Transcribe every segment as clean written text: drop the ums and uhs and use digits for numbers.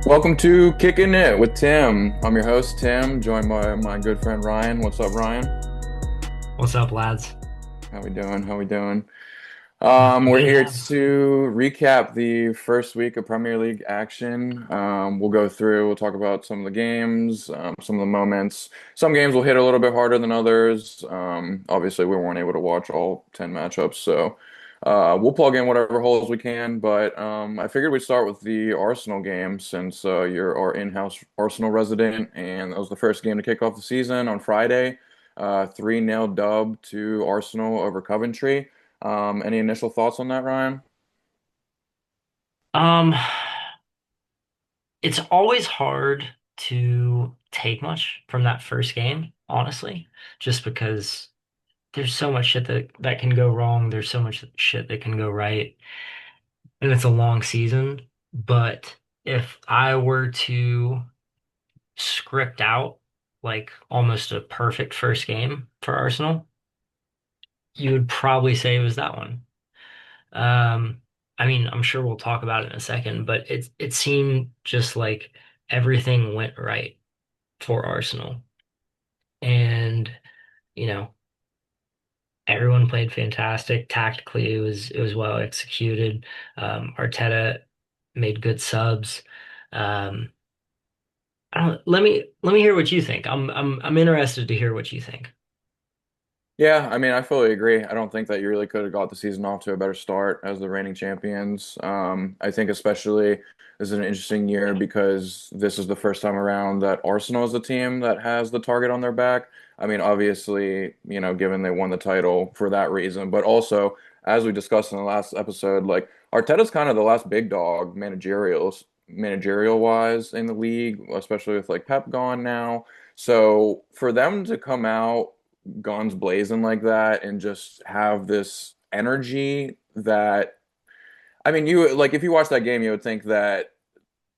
Welcome to Kickin' It with Tim. I'm your host, Tim, joined by my good friend Ryan. What's up, Ryan? What's up, lads? How we doing? How we doing? We're Good here have. to recap the first week of Premier League action. We'll go through, we'll talk about some of the games, some of the moments. Some games will hit a little bit harder than others. Obviously, we weren't able to watch all 10 matchups, so we'll plug in whatever holes we can. But I figured we'd start with the Arsenal game since you're our in-house Arsenal resident, and that was the first game to kick off the season on Friday. 3-0 dub to Arsenal over Coventry. Any initial thoughts on that, Ryan? Um, it's always hard to take much from that first game, honestly, just because there's so much shit that can go wrong. There's so much shit that can go right, and it's a long season. But if I were to script out like almost a perfect first game for Arsenal, you would probably say it was that one. Um, I mean, I'm sure we'll talk about it in a second, but it seemed just like everything went right for Arsenal. And, you know, everyone played fantastic. Tactically, it was well executed. Arteta made good subs. Um, I don't, let me hear what you think. I'm interested to hear what you think. Yeah, I mean, I fully agree. I don't think that you really could have got the season off to a better start as the reigning champions. I think especially this is an interesting year because this is the first time around that Arsenal is the team that has the target on their back. I mean, obviously, given they won the title for that reason, but also, as we discussed in the last episode, like Arteta's kind of the last big dog managerial wise in the league, especially with like Pep gone now. So for them to come out guns blazing like that and just have this energy that I mean you like if you watch that game you would think that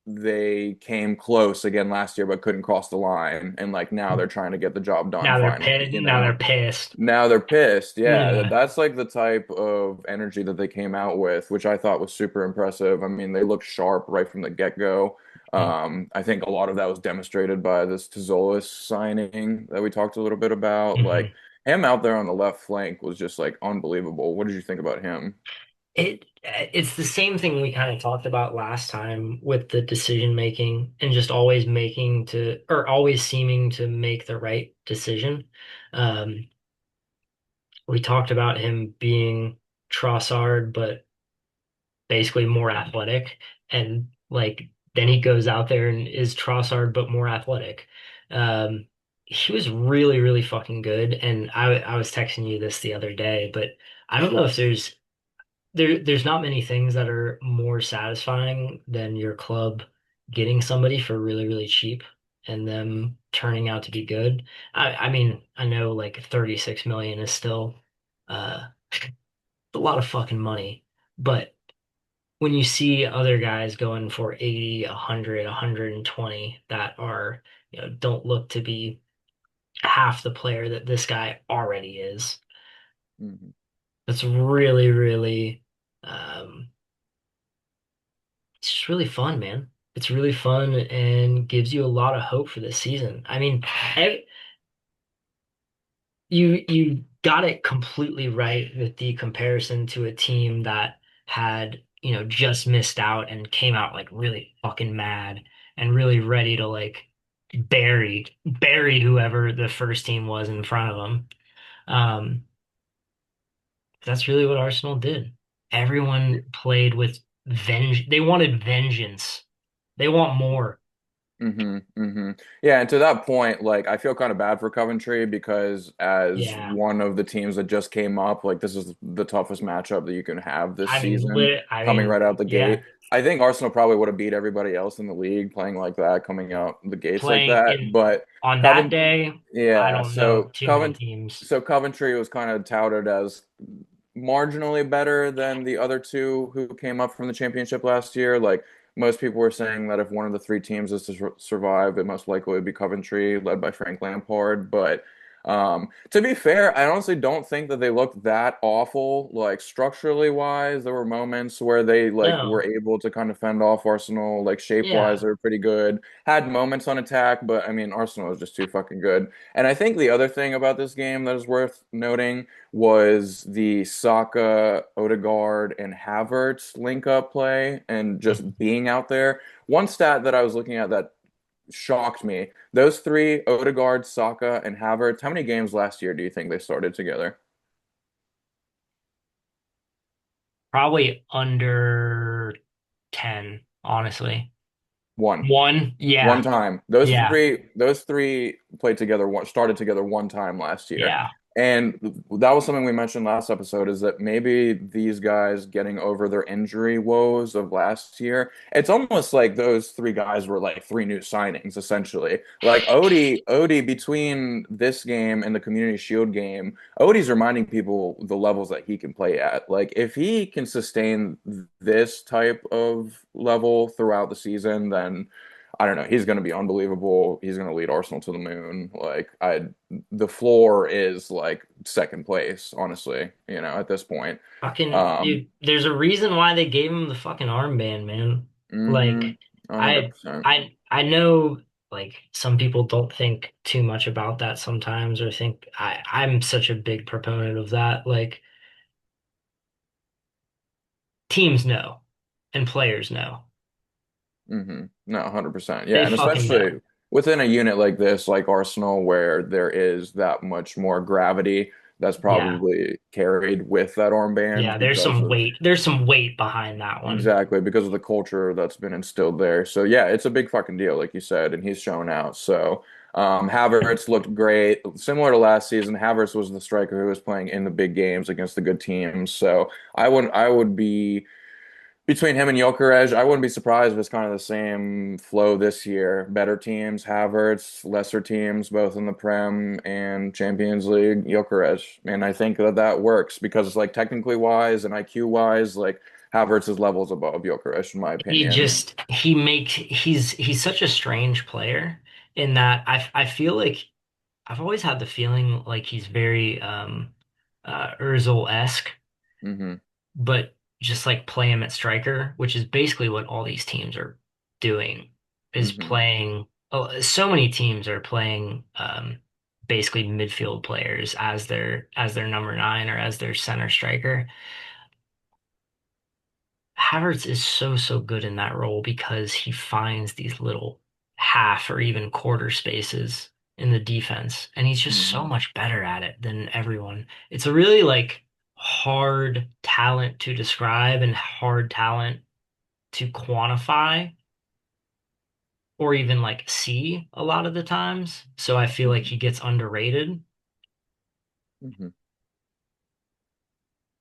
they came close again last year but couldn't cross the line and like now they're trying to get the job done Now they're finally, pissed. Now they're pissed. now they're pissed. Yeah, Yeah. that's like the type of energy that they came out with, which I thought was super impressive. I mean, they looked sharp right from the get-go. I think a lot of that was demonstrated by this Tzolis signing that we talked a little bit about. Like Mhm. him out there on the left flank was just like unbelievable. What did you think about him? It's the same thing we kind of talked about last time with the decision making and just always making to or always seeming to make the right decision. Um, we talked about him being Trossard, but basically more athletic, and like then he goes out there and is Trossard but more athletic. Um, he was really, really fucking good, and I was texting you this the other day, but I don't know if there's not many things that are more satisfying than your club getting somebody for really, really cheap and them turning out to be good. I mean, I know like 36 million is still uh a lot of fucking money, but when you see other guys going for 80, 100, 120 that are, don't look to be half the player that this guy already is, Mhm. that's really, really um it's just really fun, man. It's really fun and gives you a lot of hope for this season. I mean, you got it completely right with the comparison to a team that had, just missed out and came out like really fucking mad and really ready to like bury whoever the first team was in front of them. Um, that's really what Arsenal did. Everyone played with They wanted vengeance. They want more. Yeah, and to that point, like I feel kind of bad for Coventry because as Yeah. one of the teams that just came up, like this is the toughest matchup that you can have this I mean, season coming right out the yeah, gate. I think Arsenal probably would have beat everybody else in the league playing like that, coming out the gates like playing that. in But on that Covent day, I yeah, don't know so too many teams. Coventry was kind of touted as marginally better than the other two who came up from the championship last year. Like most people were saying that if one of the three teams is to survive, it most likely would be Coventry, led by Frank Lampard. But To be fair, I honestly don't think that they looked that awful. Like structurally wise, there were moments where they like were No, able to kind of fend off Arsenal. Like shape wise, yeah. they were pretty good. Had moments on attack, but I mean, Arsenal was just too fucking good. And I think the other thing about this game that is worth noting was the Saka, Odegaard, and Havertz link up play and just being out there. One stat that I was looking at that shocked me. Those three, Odegaard, Saka, and Havertz, how many games last year do you think they started together? Probably under 10, honestly. One. One, One yeah, time. yeah, Those three played together, started together one time last year. yeah. And that was something we mentioned last episode is that maybe these guys getting over their injury woes of last year, it's almost like those three guys were like three new signings, essentially. Like Odie between this game and the Community Shield game, Odie's reminding people the levels that he can play at. Like if he can sustain this type of level throughout the season, then I don't know. He's going to be unbelievable. He's going to lead Arsenal to the moon. The floor is like second place, honestly, at this point. Fucking Um, dude, there's a reason why they gave him the fucking armband, man. hmm Like, I 100%. I know like some people don't think too much about that sometimes or think I'm such a big proponent of that. Like teams know and players know. No, 100%. They Yeah, and fucking know. especially within a unit like this, like Arsenal, where there is that much more gravity that's Yeah. probably carried with that armband Yeah, there's because some of weight. There's some weight behind that one. exactly, because of the culture that's been instilled there. So yeah, it's a big fucking deal, like you said, and he's shown out. So Havertz looked great. Similar to last season, Havertz was the striker who was playing in the big games against the good teams. So I would be between him and Gyökeres, I wouldn't be surprised if it's kind of the same flow this year. Better teams, Havertz, lesser teams, both in the Prem and Champions League, Gyökeres. And I think that that works because it's like technically wise and IQ wise, like Havertz is levels above Gyökeres, in my opinion. He's such a strange player in that I feel like I've always had the feeling like he's very Özil-esque, Hmm. but just like play him at striker, which is basically what all these teams are doing, is Hmm. playing. Oh, so many teams are playing basically midfield players as their number nine or as their center striker. Havertz is so good in that role because he finds these little half or even quarter spaces in the defense, and he's just so Hmm. much better at it than everyone. It's a really like hard talent to describe and hard talent to quantify or even like see a lot of the times. So I feel like Hmm. he gets underrated. Hmm.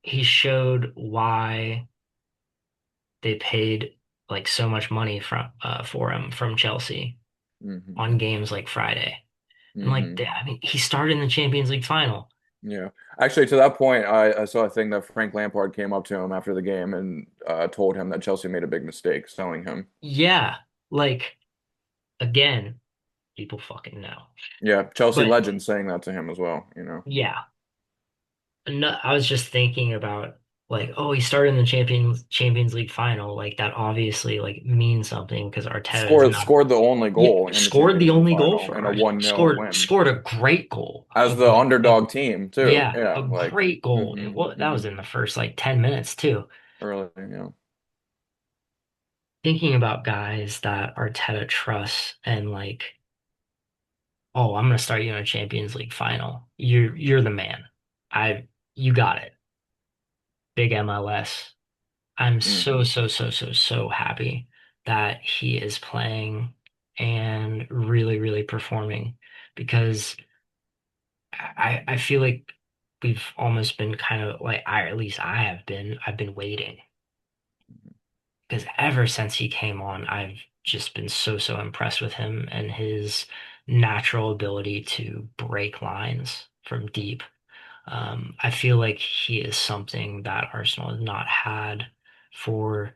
He showed why they paid like so much money for him from Chelsea Hmm. on games like Friday. And like, Hmm. I mean, he started in the Champions League final. Yeah. Actually, to that point, I saw a thing that Frank Lampard came up to him after the game and told him that Chelsea made a big mistake selling him. Yeah, like again, people fucking know. Yeah, Chelsea But legend saying that to him as well. yeah, no, I was just thinking about like, oh, he started in the Champions League final. Like that obviously like means something because Arteta is not. Scored the only Yeah, goal in the scored the Champions League only goal final for in a us. 1-0 win Scored a great goal. as the underdog team too. Yeah, Yeah, a like great goal. hmm That hmm was in the first like 10 minutes too. early. Thinking about guys that Arteta trusts and like, oh, I'm gonna start you in a Champions League final. You're the man. You got it. Big MLS. I'm Hmm so happy that he is playing and really performing because I feel like we've almost been kind of like at least I've been waiting because ever since he came on, I've just been so impressed with him and his natural ability to break lines from deep. I feel like he is something that Arsenal has not had for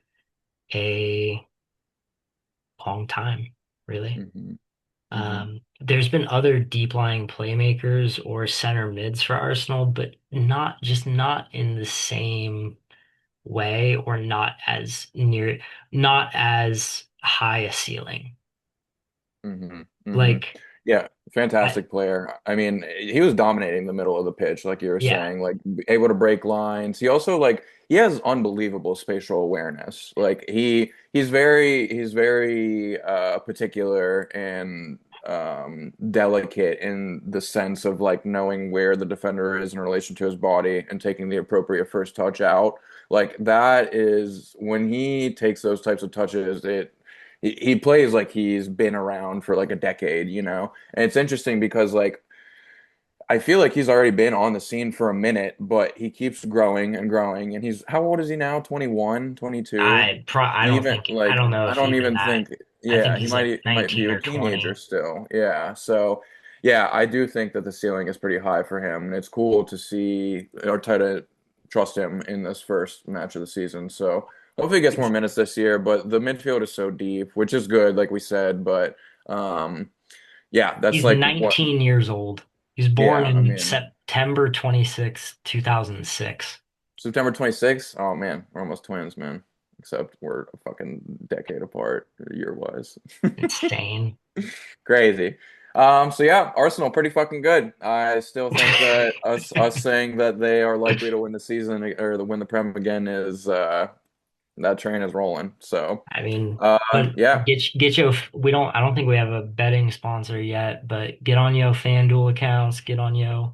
a long time, really. hmm Hmm. There's been other deep lying playmakers or center mids for Arsenal, but not in the same way or not as high a ceiling. Hmm. Hmm. Like, Yeah, I, fantastic player. I mean, he was dominating the middle of the pitch, like you were yeah, saying, like able to break lines. He also like he has unbelievable spatial awareness. Like he's very particular and delicate in the sense of like knowing where the defender is in relation to his body and taking the appropriate first touch out. Like that is when he takes those types of touches, he plays like he's been around for like a decade, you know? And it's interesting because like I feel like he's already been on the scene for a minute, but he keeps growing and growing. And he's how old is he now? 21, 22? Even I like don't know I if don't even even that. think I think yeah, he he's like might be 19 a or teenager 20. still. Yeah. So yeah, I do think that the ceiling is pretty high for him. And it's cool to see Arteta trust him in this first match of the season. So hopefully he gets more He's, minutes this year, but the midfield is so deep, which is good, like we said, but um yeah, that's he's like what 19 years old. He was born yeah, I in mean September 26, 2006. September 26th. Oh man, we're almost twins, man. Except we're a fucking decade apart year wise. Insane. Crazy. So yeah, Arsenal pretty fucking good. I still think that us saying that they are likely to win the season or to win the Prem again is that train is rolling. So I mean, but yeah. get your I don't think we have a betting sponsor yet, but get on your FanDuel accounts, get on your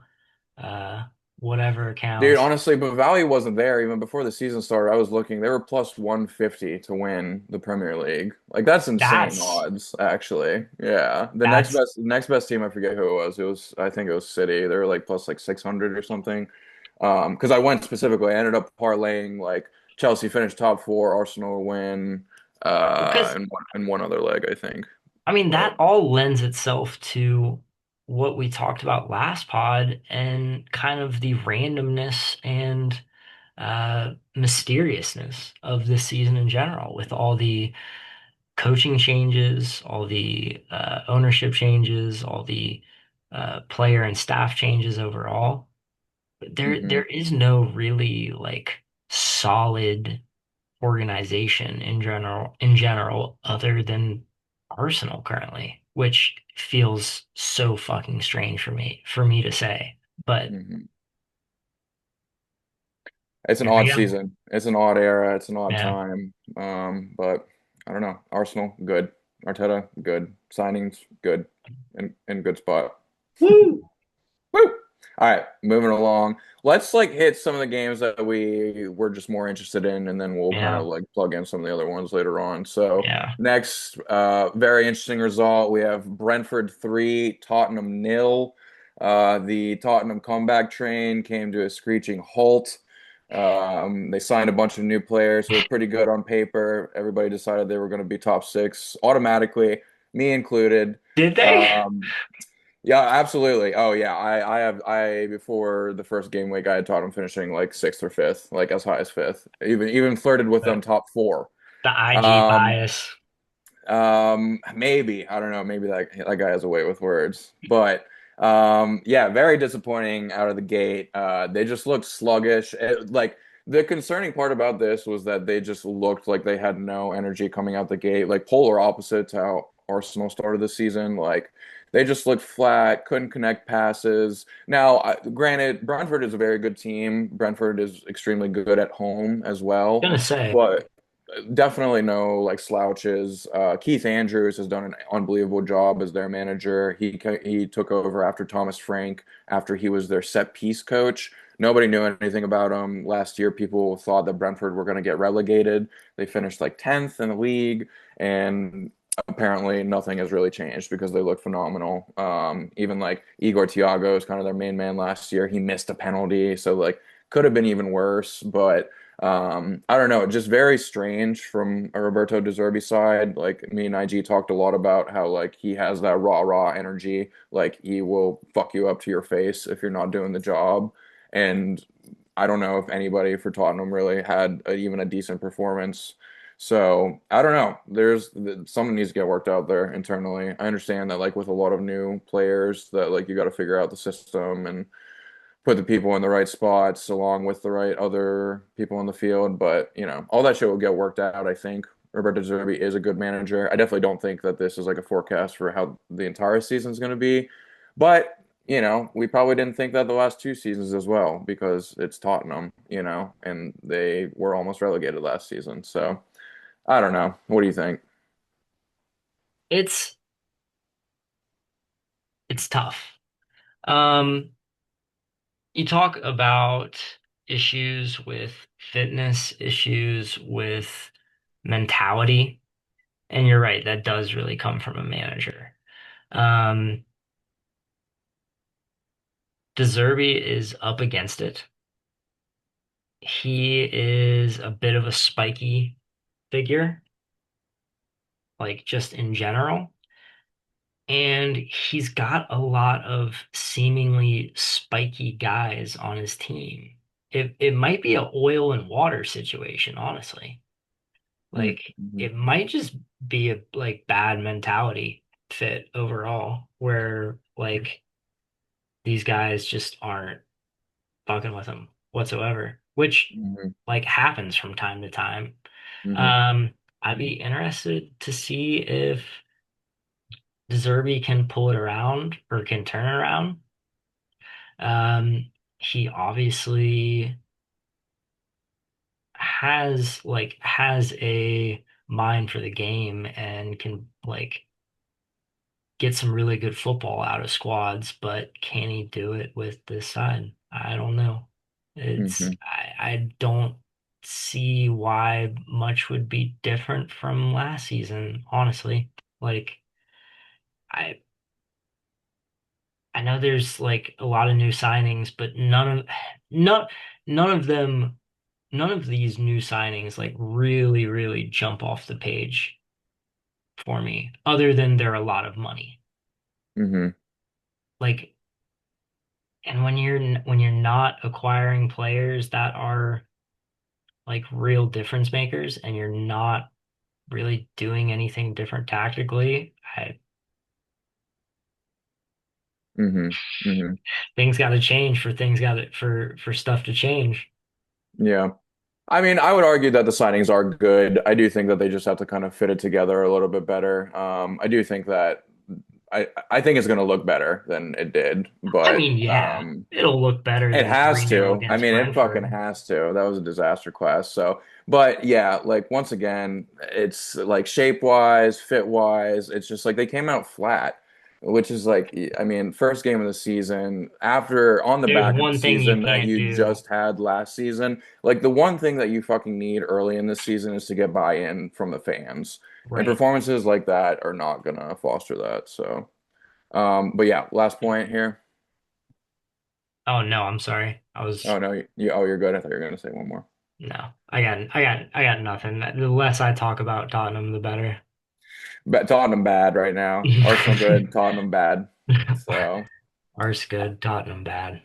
uh whatever Dude, accounts. honestly, but value wasn't there even before the season started. I was looking, they were plus 150 to win the Premier League. Like that's insane That's odds, actually. Yeah. that's Next best team, I forget who it was. It was I think it was City. They were like plus like 600 or something. Because I went specifically, I ended up parlaying like Chelsea finished top four, Arsenal win, because and one other leg, I think. I mean But that all lends itself to what we talked about last pod and kind of the randomness and mysteriousness of this season in general with all the coaching changes, all the ownership changes, all the player and staff changes overall. mhm, There is no really like solid organization in general other than Arsenal currently, which feels so fucking strange for me to say. But mhm. It's an there we odd go. season. It's an odd era. It's an odd Yeah. time. But I don't know. Arsenal, good. Arteta, good. Signings, good. In good spot. Woo! Woo! All right, moving along. Let's like hit some of the games that we were just more interested in, and then we'll kind of Yeah. like plug in some of the other ones later on. So Yeah. next, very interesting result. We have Brentford 3, Tottenham nil. The Tottenham comeback train came to a screeching halt. They signed a bunch of new players who were pretty good on paper. Everybody decided they were going to be top six automatically, me included. Did they? Um, yeah, absolutely. Oh yeah, I before the first game week I had Tottenham finishing like sixth or fifth, like as high as fifth. Even flirted with them top four. The IG Um, bias. Maybe I don't know. Maybe that guy has a way with words, but yeah, very disappointing out of the gate. They just looked sluggish. Like the concerning part about this was that they just looked like they had no energy coming out the gate, like polar opposite to how Arsenal started the season. Like they just looked flat, couldn't connect passes. Now, granted, Brentford is a very good team. Brentford is extremely good at home as well, Gonna say, but definitely no like slouches. Keith Andrews has done an unbelievable job as their manager. He took over after Thomas Frank after he was their set piece coach. Nobody knew anything about him last year. People thought that Brentford were going to get relegated. They finished like 10th in the league, and apparently nothing has really changed because they look phenomenal. Even like Igor Thiago is kind of their main man last year. He missed a penalty, so like could have been even worse, but I don't know, just very strange from a Roberto De Zerbi side. Like me and IG talked a lot about how like he has that raw energy. Like he will fuck you up to your face if you're not doing the job. And I don't know if anybody for Tottenham really had even a decent performance. So I don't know. Something needs to get worked out there internally. I understand that like with a lot of new players that like you got to figure out the system and put the people in the right spots along with the right other people in the field. But all that shit will get worked out. I think Roberto De Zerbi is a good manager. I definitely don't think that this is like a forecast for how the entire season is going to be. But we probably didn't think that the last two seasons as well because it's Tottenham, and they were almost relegated last season. So I don't know. What do you think? It's it's tough. Um, you talk about issues with fitness, issues with mentality, and you're right, that does really come from a manager. Um, De Zerbi is up against it. He is a bit of a spiky figure, like just in general. And he's got a lot of seemingly spiky guys on his team. It might be a oil and water situation, honestly. Like Mm-hmm. it might just be a like bad mentality fit overall, where like these guys just aren't fucking with him whatsoever, which Hmm. like happens from time to time. Hmm. Um, I'd be interested to see if Zerby can pull it around or can turn it around. He obviously has a mind for the game and can like get some really good football out of squads, but can he do it with this side? I don't know. Hmm. I don't see why much would be different from last season, honestly. Like I I know there's like a lot of new signings, but none none of them none of these new signings like really jump off the page for me, other than they're a lot of money. Hmm. Like, and when you're not acquiring players that are like real difference makers, and you're not really doing anything different tactically, Hmm. Hmm. things got to change for things got to for stuff to change. Yeah. I mean, I would argue that the signings are good. I do think that they just have to kind of fit it together a little bit better. I do think that I think it's going to look better than it did, I but mean, yeah, it'll look better it than has 3-0 to. I against mean, it fucking Brentford. has to. That was a disaster class. So, but yeah, like once again, it's like shape wise, fit wise, it's just like they came out flat, which is like, I mean, first game of the season after on the There's back of the one thing you season that can't you do. just had last season. Like the one thing that you fucking need early in this season is to get buy-in from the fans. And Right. performances like that are not gonna foster that. So, but yeah, last point here. Oh no, I'm sorry. Oh no, oh, you're good. I thought you were gonna say one more. No. I got nothing. The less I talk about Tottenham, the better. Tottenham bad right now. Arsenal good, Tottenham bad. So Arse good, Tottenham bad.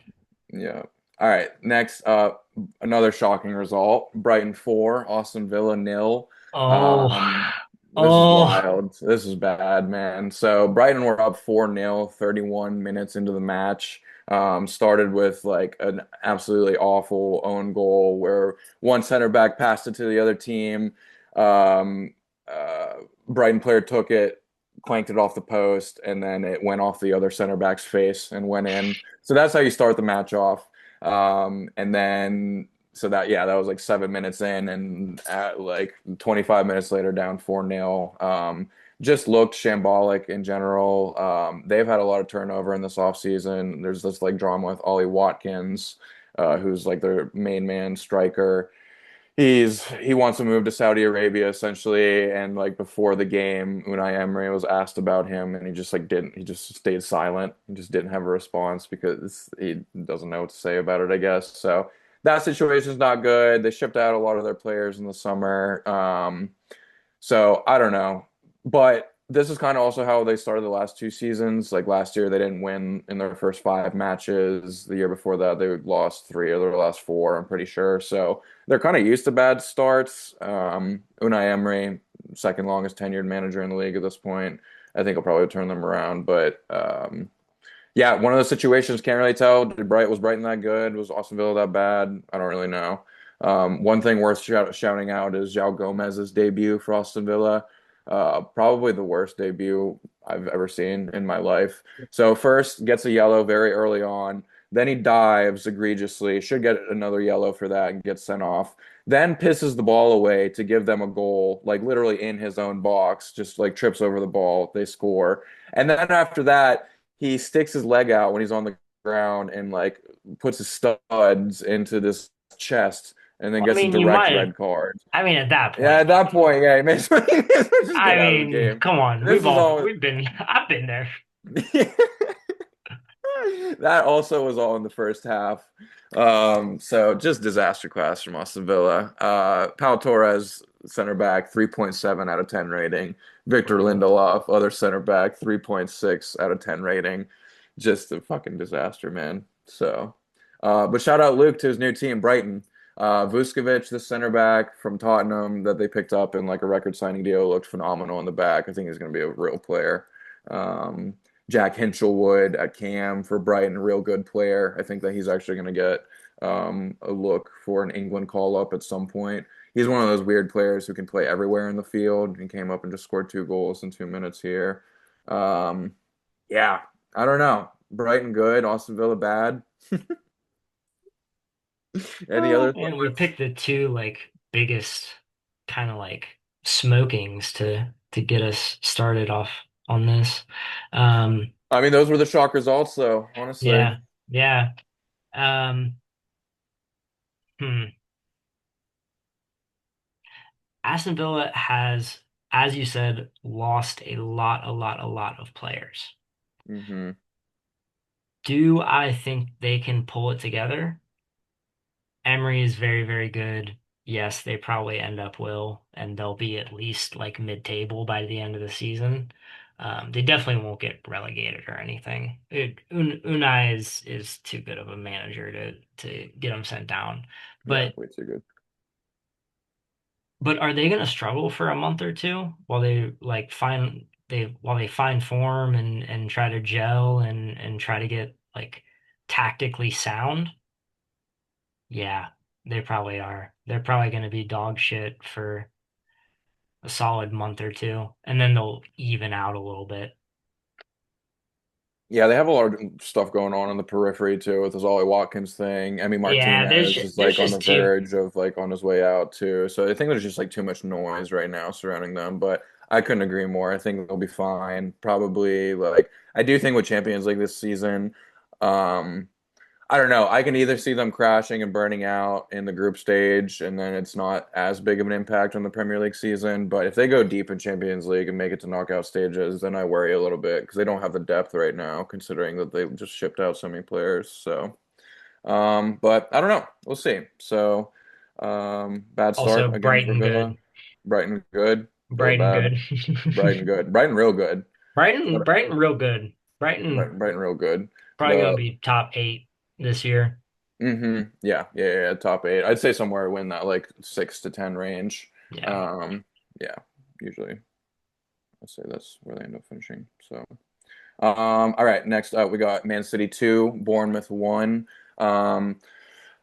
yeah. All right. Next up, another shocking result. Brighton 4, Austin Villa nil. Oh, Um, this is oh, wild. This is bad, man. So Brighton were up 4-0, 31 minutes into the match. Started with like an absolutely awful own goal where one center back passed it to the other team. Um, Brighton player took it, clanked it off the post, and then it went off the other center back's face and went in. So that's how you start the match off. And then so that yeah, that was like 7 minutes in, and at like 25 minutes later, down 4-0. Just looked shambolic in general. They've had a lot of turnover in this offseason. There's this like drama with Ollie Watkins, who's like their main man striker. He wants to move to Saudi Arabia essentially, and like before the game, Unai Emery was asked about him, and he just like didn't. He just stayed silent. He just didn't have a response because he doesn't know what to say about it, I guess. So that situation's not good. They shipped out a lot of their players in the summer. So I don't know, but this is kind of also how they started the last two seasons. Like last year, they didn't win in their first five matches. The year before that, they lost three of their last four, I'm pretty sure. So they're kind of used to bad starts. Unai Emery, second longest tenured manager in the league at this point. I think he'll probably turn them around. But yeah, one of those situations, can't really tell. Was Brighton that good? Was Aston Villa that bad? I don't really know. One thing worth shouting out is João Gomez's debut for Aston Villa. Probably the worst debut I've ever seen in my life. So first gets a yellow very early on. Then he dives egregiously. Should get another yellow for that and gets sent off. Then pisses the ball away to give them a goal, like literally in his own box. Just like trips over the ball. They score. And then after that, he sticks his leg out when he's on the ground and like puts his studs into this chest and then Well, I gets a mean, you direct might have. red card. I mean, at that Yeah, point, at that point, yeah, he may as well just I get out of the mean, game. come on, This is all. we've been, I've been there. That also was all in the first half. So just disaster class from Aston Villa. Pau Torres, center back, 3.7 out of 10 rating. Victor Brutal. Lindelof, other center back, 3.6 out of 10 rating. Just a fucking disaster, man. So, but shout out Luke to his new team, Brighton. Vuskovic, the center back from Tottenham that they picked up in like a record signing deal, looked phenomenal in the back. I think he's going to be a real player. Um, Jack Hinchelwood at Cam for Brighton, real good player. I think that he's actually going to get a look for an England call up at some point. He's one of those weird players who can play everywhere in the field. He came up and just scored two goals in 2 minutes here. Um, yeah, I don't know. Brighton good, Aston Villa bad. Any other And we thoughts? picked the two like biggest kind of like smokings to get us started off on this. Um, I mean, those were the shock results, though, honestly. yeah, yeah. Um, hmm. Aston Villa has, as you said, lost a lot of players. Hmm. Do I think they can pull it together? Emery is very, very good. Yes, they probably end up will, and they'll be at least like mid-table by the end of the season. They definitely won't get relegated or anything. Unai is too good of a manager to get them sent down. Yeah, But way too good. but are they going to struggle for a month or two while they like find they while they find form and try to gel and try to get like tactically sound? Yeah, they probably are. They're probably going to be dog shit for a solid month or two, and then they'll even out a little bit. Yeah, they have a lot of stuff going on the periphery too with this Ollie Watkins thing. Emi Yeah, Martinez is there's like on the just too. verge of like on his way out too. So I think there's just like too much noise right now surrounding them. But I couldn't agree more. I think they'll be fine. Probably like I do think with Champions League this season, um, I don't know. I can either see them crashing and burning out in the group stage, and then it's not as big of an impact on the Premier League season. But if they go deep in Champions League and make it to knockout stages, then I worry a little bit because they don't have the depth right now, considering that they just shipped out so many players. So, but I don't know. We'll see. So, bad Also, start again for Brighton Villa. good. Brighton good. Villa Brighton bad. good. Brighton good. Brighton real good. Brighton real good. Brighton Brighton real good. probably The gonna be top 8 this year. Yeah, yeah, yeah, top eight. I'd say somewhere in that like 6 to 10 range. Yeah. Um, yeah, usually I'd say that's where they end up finishing. So, all right, next up we got Man City 2, Bournemouth 1. Um,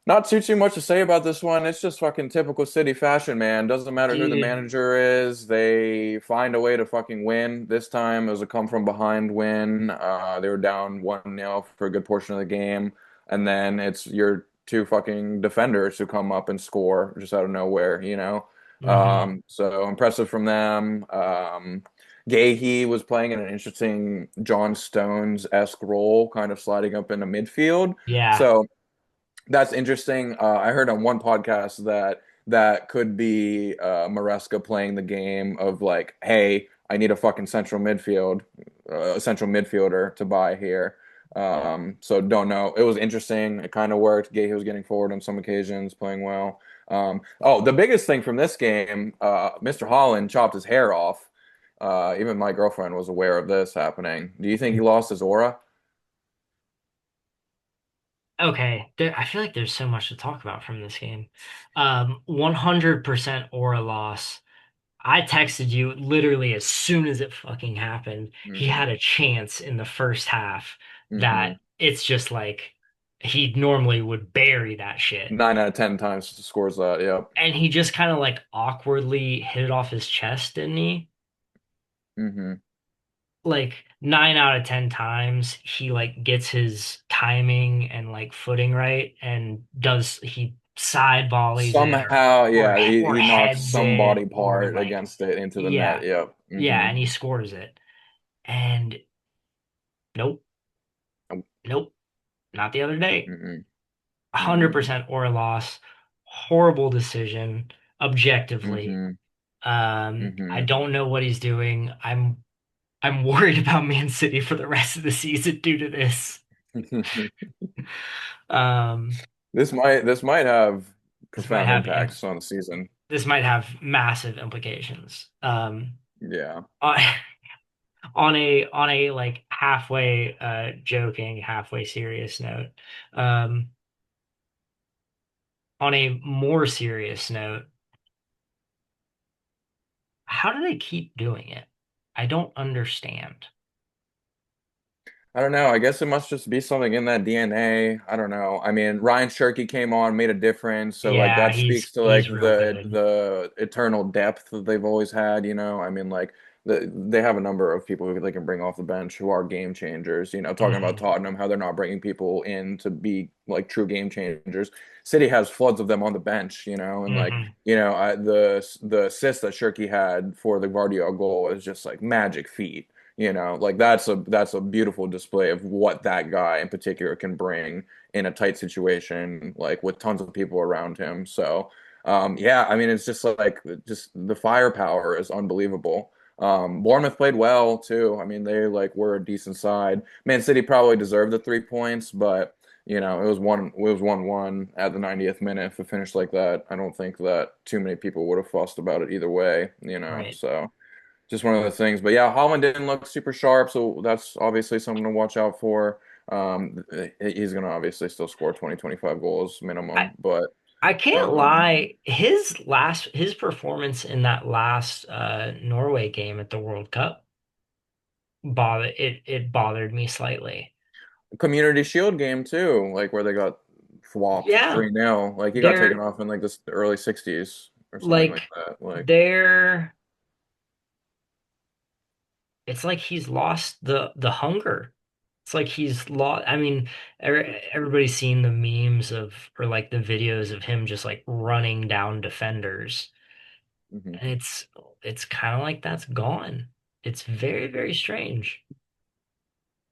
not too much to say about this one. It's just fucking typical City fashion, man. Doesn't matter who the Dude, manager is, they find a way to fucking win. This time it was a come from behind win. They were down 1-0 for a good portion of the game, and then it's your two fucking defenders who come up and score just out of nowhere, you know. hmm. So impressive from them. Gahey was playing in an interesting John Stones-esque role, kind of sliding up into midfield. Yeah. So that's interesting. I heard on one podcast that that could be Maresca playing the game of like, hey, I need a fucking central midfielder to buy here. So don't know. It was interesting. It kind of worked. Gay was getting forward on some occasions, playing well. Oh, the biggest thing from this game, Mr. Holland chopped his hair off. Even my girlfriend was aware of this happening. Do you think he lost his aura? Okay, I feel like there's so much to talk about from this game. 100% aura loss. I texted you literally as soon as it fucking happened. He Hmm. had a chance in the first half Hmm. that it's just like he normally would bury that shit. 9 out of 10 times scores that. Yep. And he just kind of like awkwardly hit it off his chest, didn't he? Hmm. Like 9 out of 10 times he like gets his timing and like footing right and does he side volleys it Somehow, or yeah, or he knocks heads some it body or part like against it into the net. yeah, Yep. yeah, Hmm. and he scores it. And nope, nope, not the other day. Hmm. Hmm. 100% or loss. Horrible decision, objectively. Hmm. I Hmm. don't know what he's doing. I'm worried about Man City for the rest of the season due to this. Um, This might have this might profound have impacts on the season. this might have massive implications. Yeah. On, on a like halfway joking, halfway serious note. Um, on a more serious note, how do they keep doing it? I don't understand. I don't know. I guess it must just be something in that DNA. I don't know. I mean, Ryan Shirky came on, made a difference. So like Yeah, that he's speaks to like he's real good. the eternal depth that they've always had, you know. I mean, like they have a number of people who they can bring off the bench who are game changers, you know, talking about Hmm. Tottenham, how they're not bringing people in to be like true game changers. City has floods of them on the bench, you know, and like, Hmm. you know, the assist that Shirky had for the Guardiola goal is just like magic feat. You know, like that's a beautiful display of what that guy in particular can bring in a tight situation, like with tons of people around him. So, yeah, I mean, it's just the firepower is unbelievable. Bournemouth played well too. I mean, they like were a decent side. Man City probably deserved the 3 points, but you know, it was 1-1 at the 90th minute. If it finished like that, I don't think that too many people would have fussed about it either way, you know. Right. So just one of the things. But yeah, Holland didn't look super sharp, so that's obviously something to watch out for. He's going to obviously still score 20, 25 goals I minimum, but I can't um, lie. His performance in that last Norway game at the World Cup it bothered me slightly. Community Shield game too, like where they got flopped Yeah, 3-0. Like he got taken they're off in like the early 60s or something like like that. Like, they're it's like he's lost the hunger. It's like he's lost. I mean, everybody's seen the memes of or like the videos of him just like running down defenders, mhm. and it's kind of like that's gone. It's very, very strange.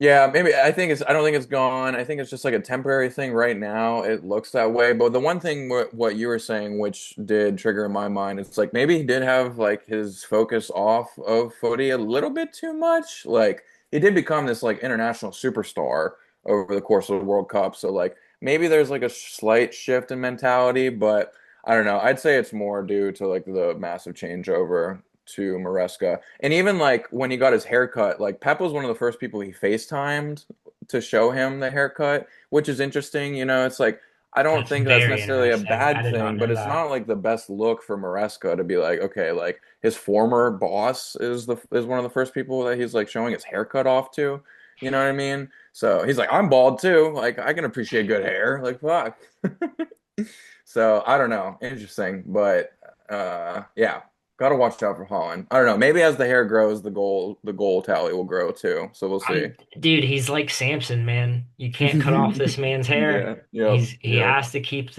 Yeah, maybe I don't think it's gone. I think it's just like a temporary thing right now. It looks that way. But the one thing what you were saying, which did trigger in my mind, it's like maybe he did have like his focus off of footy a little bit too much. Like he did become this like international superstar over the course of the World Cup. So like maybe there's like a slight shift in mentality, but I don't know. I'd say it's more due to like the massive changeover to Maresca. And even like when he got his haircut, like Pep was one of the first people he FaceTimed to show him the haircut, which is interesting. You know, it's like I don't That's think that's very necessarily a interesting. I bad did not thing, but know it's that. not like the best look for Maresca to be like, okay, like his former boss is one of the first people that he's like showing his haircut off to. You know what I mean? So he's like, I'm bald too. Like I can appreciate good hair. Like fuck. So I don't know. Interesting, but yeah, gotta watch out for Holland. I don't know. Maybe as the hair grows, the goal tally will grow too. So we'll see. Dude, he's like Samson, man. You can't cut off this man's hair. Yeah. Yep. He Yep. has to keep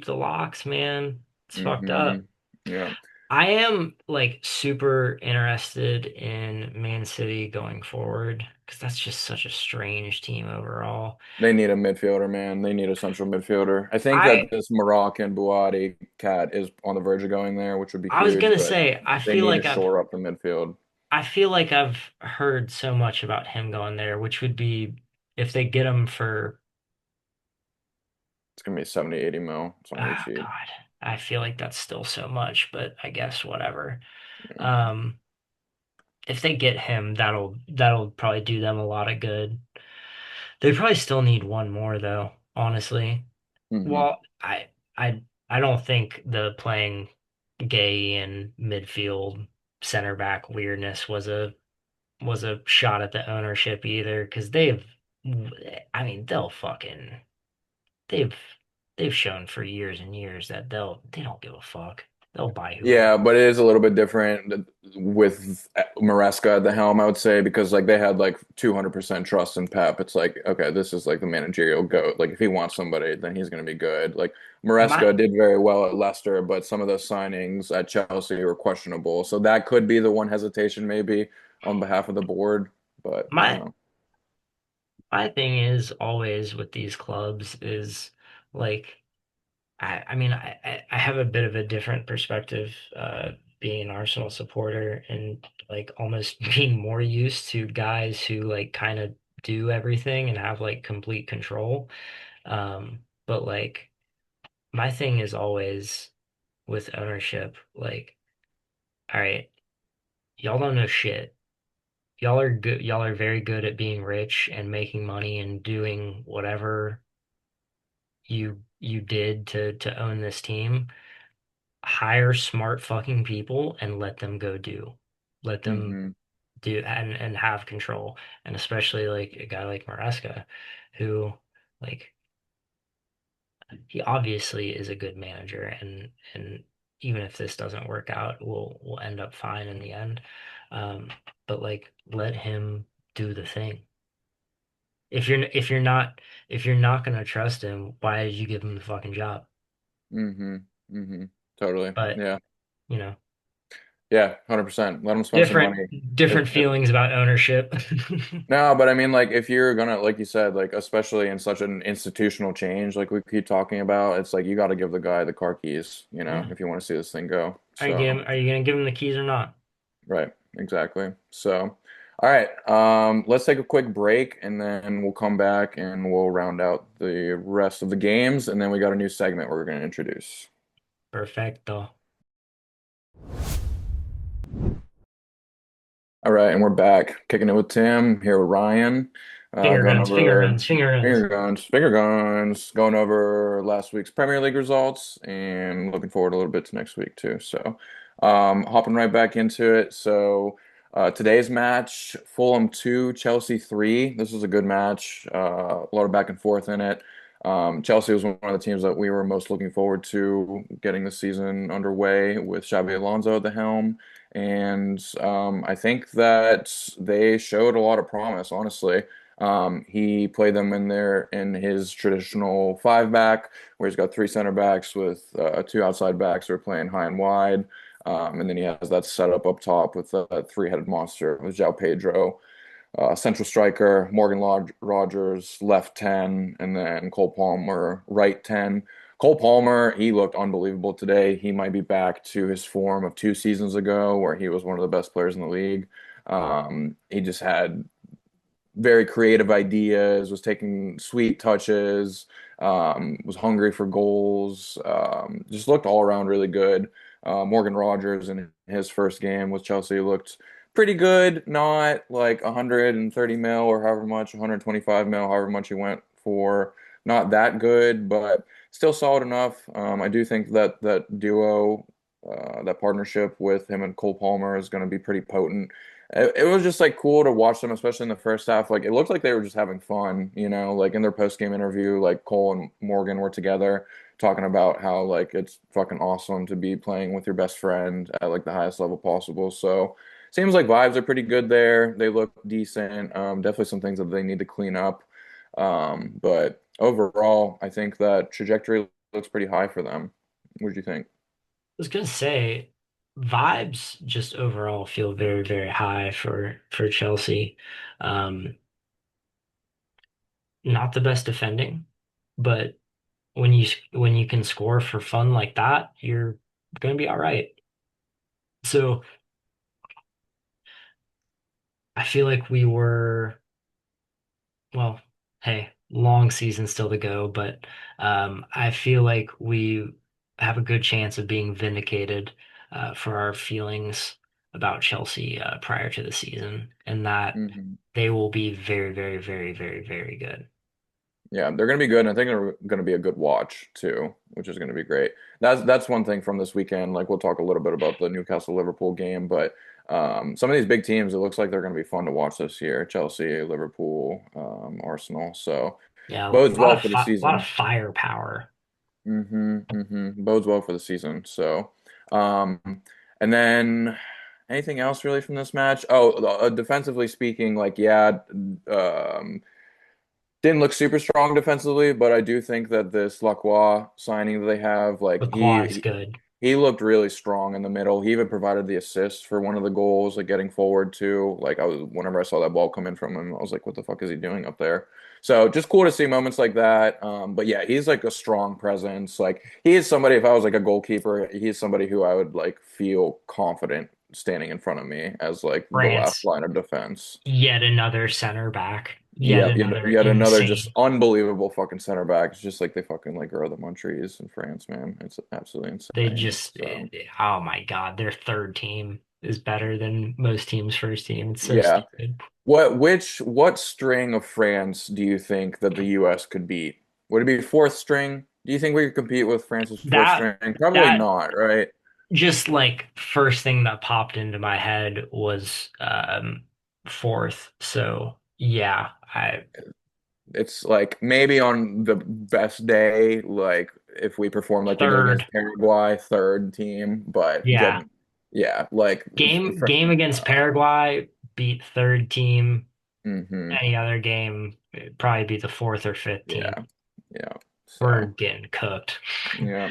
the locks, man. It's fucked Hmm. up. Yeah. I am like super interested in Man City going forward because that's just such a strange team overall. They need a midfielder, man. They need a central midfielder. I think I that this Moroccan Bouadi cat is on the verge of going there, which would be I was huge, gonna but say they need to shore up the midfield. I feel like I've heard so much about him going there, which would be if they get him for It's gonna be 70, 80 mil. It's not gonna be oh cheap. God. I feel like that's still so much, but I guess whatever. Yeah. Um if they get him, that'll probably do them a lot of good. They probably still need one more though, honestly. Hmm. Well, I don't think the playing Gay in midfield center back weirdness was a shot at the ownership either, because I mean, they've they've shown for years and years that they don't give a fuck. They'll buy whoever. Yeah, but it is a little bit different with Maresca at the helm, I would say, because like they had like 200% trust in Pep. It's like, okay, this is like the managerial goat. Like if he wants somebody, then he's going to be good. Like My Maresca did very well at Leicester, but some of those signings at Chelsea were questionable. So that could be the one hesitation maybe on behalf of the board, but I don't my know. my thing is always with these clubs is like I mean I have a bit of a different perspective being an Arsenal supporter and like almost being more used to guys who like kind of do everything and have like complete control. But like my thing is always with ownership, like, all right, y'all don't know shit. Y'all are good, y'all are very good at being rich and making money and doing whatever you did to own this team. Hire smart fucking people and let them go do. Let them Hmm. do and have control. And especially like a guy like Maresca, who like he obviously is a good manager and even if this doesn't work out, we'll end up fine in the end. But like let him do the thing. If you're not gonna trust him, why did you give him the fucking job? Hmm. Hmm. Totally. But Yeah. you know, Yeah, 100%. Let him spend some different money. different feelings about ownership. No, but I mean, like, if you're gonna, like you said, like, especially in such an institutional change, like we keep talking about, it's like you got to give the guy the car keys, Yeah. if you want to see this thing go. So, Are you gonna give him the keys or not? right, exactly. So, all right, let's take a quick break and then we'll come back and we'll round out the rest of the games, and then we got a new segment we're gonna introduce. Perfecto. All right, and we're back, kicking it with Tim here with Ryan, going over Finger guns. going over last week's Premier League results, and looking forward a little bit to next week too. So, hopping right back into it. So, today's match: Fulham 2, Chelsea 3. This was a good match. A lot of back and forth in it. Chelsea was one of the teams that we were most looking forward to getting the season underway with Xabi Alonso at the helm. And I think that they showed a lot of promise, honestly. He played them in his traditional five back, where he's got three center backs with two outside backs who are playing high and wide. And then he has that setup up top with a three-headed monster with João Pedro, central striker, Rogers, left 10, and then Cole Palmer, right 10. Cole Palmer, he looked unbelievable today. He might be back to his form of 2 seasons ago, where he was one of the best players in the league. He just had very creative ideas, was taking sweet touches, was hungry for goals, just looked all around really good. Morgan Rogers in his first game with Chelsea looked pretty good, not like 130 mil or however much, 125 mil, however much he went for. Not that good, but still solid enough. I do think that that duo, that partnership with him and Cole Palmer is going to be pretty potent. It was just like cool to watch them, especially in the first half. Like it looked like they were just having fun, like in their post-game interview, like Cole and Morgan were together talking about how like it's fucking awesome to be playing with your best friend at like the highest level possible. So seems like vibes are pretty good there. They look decent. Definitely some things that they need to clean up. But overall, I think that trajectory looks pretty high for them. What do you think? Was gonna say vibes just overall feel very, very high for Chelsea. Um, Not the best defending, but when you can score for fun like that, you're gonna be all right. So I feel like we were, well, hey, long season still to go, but I feel like we have a good chance of being vindicated for our feelings about Chelsea prior to the season, and that Hmm. they will be very, very, very, very, very good. Yeah, they're going to be good, and I think they're going to be a good watch too, which is going to be great. That's one thing from this weekend. Like we'll talk a little bit about the Newcastle Liverpool game, but some of these big teams, it looks like they're going to be fun to watch this year. Chelsea, Liverpool, Arsenal. So Yeah, a bodes lot well of for the a lot of season. firepower. Bodes well for the season. So, um, and then anything else really from this match? Oh, defensively speaking, like yeah, um. Didn't look super strong defensively, but I do think that this Lacroix signing that they have, like Lacroix is good. he looked really strong in the middle. He even provided the assist for one of the goals, like getting forward too. Like I was, whenever I saw that ball come in from him, I was like, what the fuck is he doing up there? So just cool to see moments like that. But yeah, he's like a strong presence. Like he is somebody, if I was like a goalkeeper, he's somebody who I would like feel confident standing in front of me as like the last France, line of defense. yet another center back, yet Yep, another yet another just insane. unbelievable fucking center back. It's just like they fucking like grow them on trees in France, man. It's absolutely They insane. just, So oh my God, their third team is better than most teams' first team. It's so yeah, stupid. what string of France do you think that the U.S. could beat? Would it be fourth string? Do you think we could compete with France's fourth That string? Probably that not, right? just like first thing that popped into my head was fourth. So yeah, I It's like maybe on the best day, like if we perform like we did third. against Paraguay, third team, but Yeah. getting yeah, like Game against Paraguay beat third team. hmm Any other game, it'd probably be the fourth or fifth Yeah, team. yeah. We're So, getting cooked. yeah.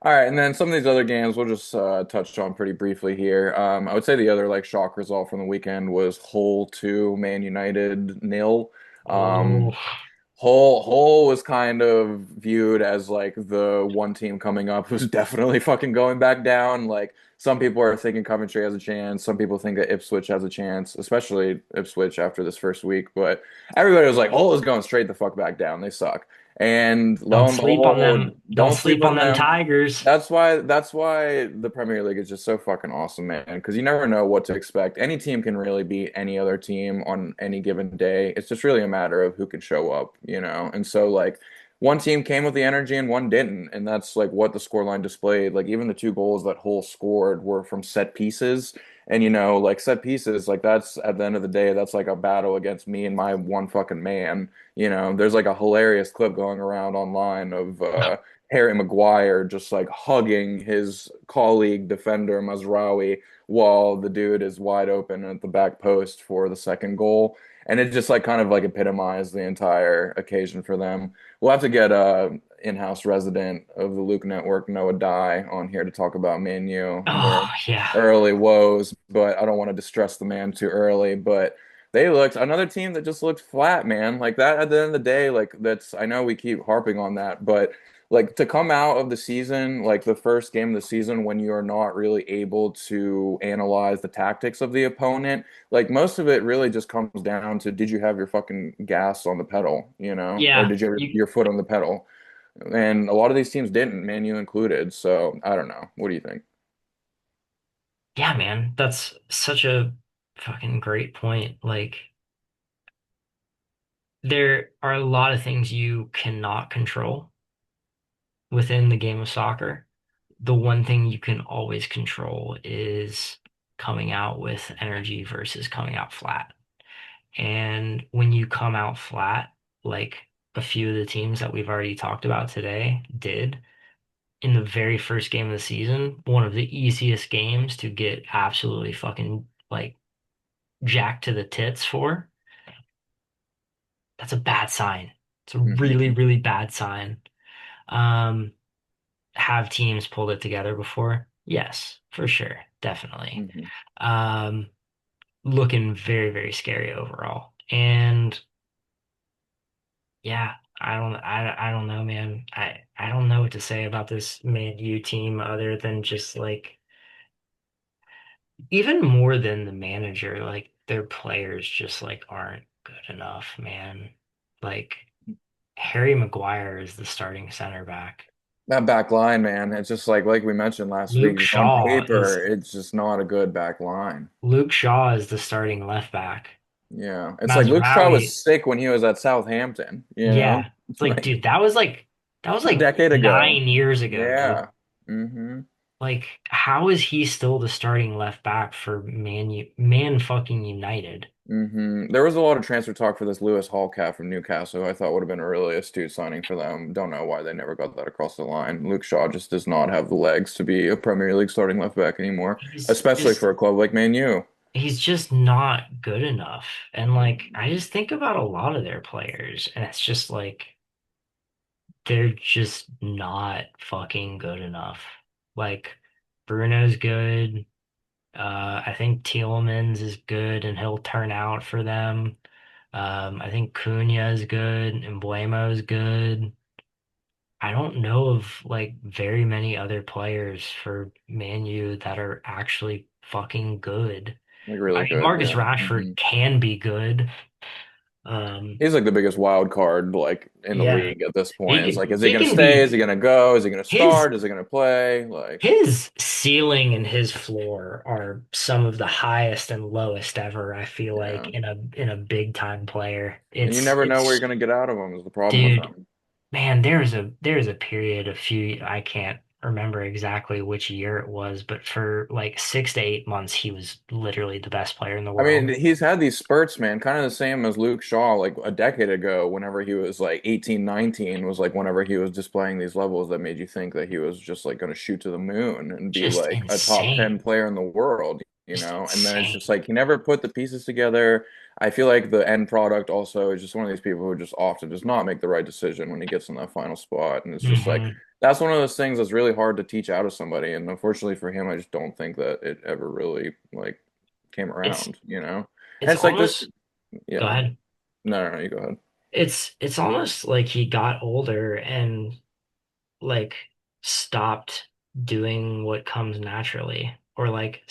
All right, and then some of these other games we'll just touch on pretty briefly here. I would say the other like shock result from the weekend was Hull 2, Man United nil. Oh, Hull was kind of viewed as like the one team coming up who's definitely fucking going back down. Like some people are thinking Coventry has a chance, some people think that Ipswich has a chance, especially Ipswich after this first week. But everybody was like, Hull is going straight the fuck back down. They suck. And lo don't and sleep on behold, them. Don't don't sleep sleep on on them them. Tigers. That's why the Premier League is just so fucking awesome, man. Because you never know what to expect. Any team can really beat any other team on any given day. It's just really a matter of who can show up, you know. And so like one team came with the energy and one didn't, and that's like what the scoreline displayed. Like even the two goals that Hull scored were from set pieces. And you know, like set pieces, like that's at the end of the day, that's like a battle against me and my one fucking man. You know, there's like a hilarious clip going around online of Harry Maguire just like hugging his colleague defender Mazraoui while the dude is wide open at the back post for the second goal. And it just like kind of like epitomized the entire occasion for them. We'll have to get in-house resident of the Luke Network, Noah Dye, on here to talk about Man U and their Oh yeah, early woes, but I don't want to distress the man too early. But they looked another team that just looked flat, man. Like that at the end of the day, like that's I know we keep harping on that, but like to come out of the season, like the first game of the season when you're not really able to analyze the tactics of the opponent, like most of it really just comes down to did you have your fucking gas on the pedal, you know, or yeah. did you have You your foot on the pedal? And a lot of these teams didn't, Man U included. So I don't know. What do you think? yeah, man. That's such a fucking great point. Like there are a lot of things you cannot control within the game of soccer. The one thing you can always control is coming out with energy versus coming out flat. And when you come out flat, like a few of the teams that we've already talked about today did in the very first game of the season, one of the easiest games to get absolutely fucking like jacked to the tits for, that's a bad sign. It's a really, Hmm. really bad sign. Um, have teams pulled it together before? Yes, for sure, definitely. Hmm. Um, looking very, very scary overall. And yeah, I don't know, man. I don't know what to say about this Man U team other than just like even more than the manager, like their players just like aren't good enough, man. Like Harry Maguire is the starting center back. That back line, man, it's just like we mentioned last week, Luke just on Shaw paper, is it's just not a good back line. Luke Shaw is the starting left back. Yeah. It's like Luke Shaw was Mazraoui, sick when he was at Southampton, you know? yeah. It's like, dude, that was A like decade ago. 9 years ago, dude. Yeah. Hmm. Like, how is he still the starting left back for Man fucking United? There was a lot of transfer talk for this Lewis Hall cat from Newcastle, who I thought would have been a really astute signing for them. Don't know why they never got that across the line. Luke Shaw just does not have the legs to be a Premier League starting left back anymore, He's especially just for a club like Man U. he's just not good enough. And like I just think about a lot of their players and it's just like they're just not fucking good enough. Like Bruno's good. I think Tielemans is good and he'll turn out for them. I think Cunha is good and Mbeumo is good. I don't know of like very many other players for Man U that are actually fucking good. Like I really mean, good, Marcus yeah. Rashford can be good. He's like the biggest wild card like in the Yeah, league at this point. he It's like, can is he he gonna can stay? be Is he gonna go? Is he gonna his start? Is he gonna play? Like, his ceiling and his floor are some of the highest and lowest ever, I feel like yeah. in a big time player. And you It's never know where you're it's gonna get out of him is the problem with dude, him. man, there's a period a few I can't remember exactly which year it was, but for like 6 to 8 months he was literally the best player in the I mean, world. he's had these spurts, man, kind of the same as Luke Shaw, like a decade ago, whenever he was like 18, 19, was like whenever he was displaying these levels that made you think that he was just like going to shoot to the moon and be Just like a top 10 insane. player in the world, you Just know? And then it's just insane. like he never put the pieces together. I feel like the end product also is just one of these people who just often does not make the right decision when he gets in that final spot. And it's just like, Hmm. that's one of those things that's really hard to teach out of somebody. And unfortunately for him, I just don't think that it ever really like came It's around, you know? it's And it's like this, almost go yeah. ahead. No, you go ahead. It's almost like he got older and like stopped doing what comes naturally or like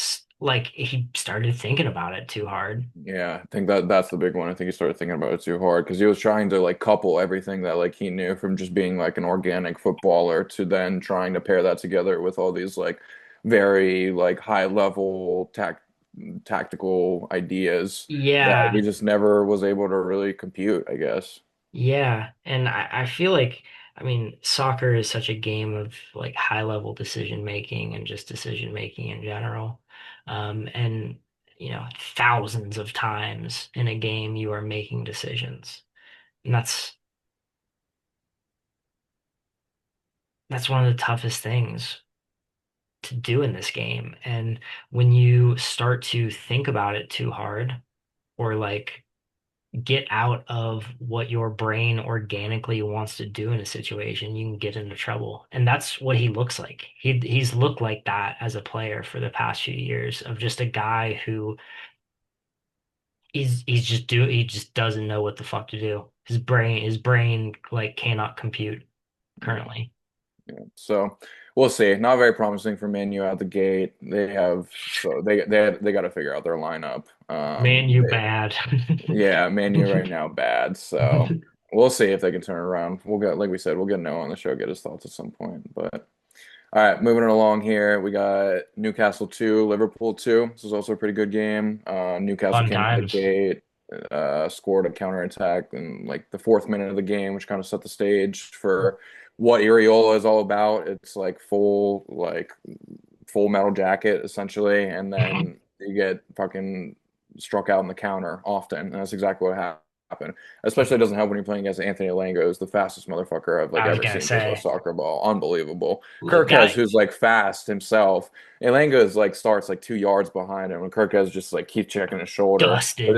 he started thinking about it too hard. Yeah, I think that's the big one. I think he started thinking about it too hard because he was trying to like couple everything that like he knew from just being like an organic footballer to then trying to pair that together with all these like very like high level tactical ideas that he Yeah, just never was able to really compute, I guess. yeah. And I feel like I mean soccer is such a game of like high level decision making and just decision making in general. And thousands of times in a game you are making decisions. And that's one of the toughest things to do in this game. And when you start to think about it too hard or like get out of what your brain organically wants to do in a situation, you can get into trouble. And that's what he looks like. He's looked like that as a player for the past few years of just a guy who he just doesn't know what the fuck to do. His brain like cannot compute Yeah. currently. Yeah. So we'll see. Not very promising for Man U out the gate. They got to figure out their lineup. Man, you bad. Yeah, Man U right now bad. So we'll see if they can turn it around. We'll get like we said, we'll get Noah on the show, get his thoughts at some point. But all right, moving it along here, we got Newcastle 2, Liverpool 2. This is also a pretty good game. Newcastle Fun came out of the times. gate, scored a counterattack in like the fourth minute of the game, which kind of set the stage for what Iriola is all about. It's like full metal jacket essentially, and then you get fucking struck out in the counter often, and that's exactly what happened. Especially it doesn't help when you're playing against Anthony Elango, who's the fastest motherfucker I've like I was ever gonna seen dribble a say, soccer ball. Unbelievable. Kirkez, guy who's like fast himself. Elango is like starts like 2 yards behind him, and Kirkez just like keeps checking his shoulder. But dusted.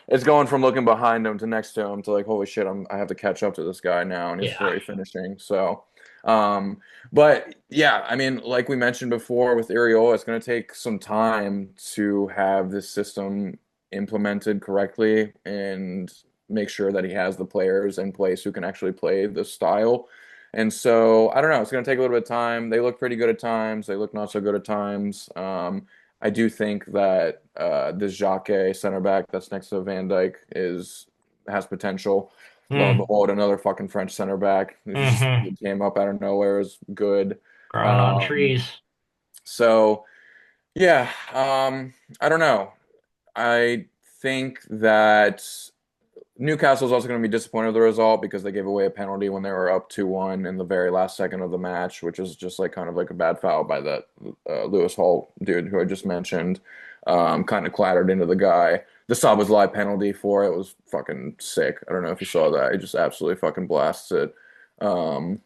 it's going from looking behind him to next to him to like, holy shit, I have to catch up to this guy now, and he's Yeah. really finishing. So, um, but yeah, I mean, like we mentioned before with Iriola, it's going to take some time to have this system implemented correctly and make sure that he has the players in place who can actually play the style. And so I don't know. It's going to take a little bit of time. They look pretty good at times. They look not so good at times. I do think that this Jake center back that's next to Van Dyke is has potential. Lo and Mm, behold, another fucking French center back. hmm. He came up out of nowhere, is good. Growing on Um, trees. so yeah, I don't know. I think that Newcastle's also going to be disappointed with the result because they gave away a penalty when they were up 2-1 in the very last second of the match, which is just like kind of like a bad foul by that Lewis Hall dude who I just mentioned. Kind of clattered into the guy. The Szoboszlai penalty for it was fucking sick. I don't know if you saw that. He just absolutely fucking blasts it. Um,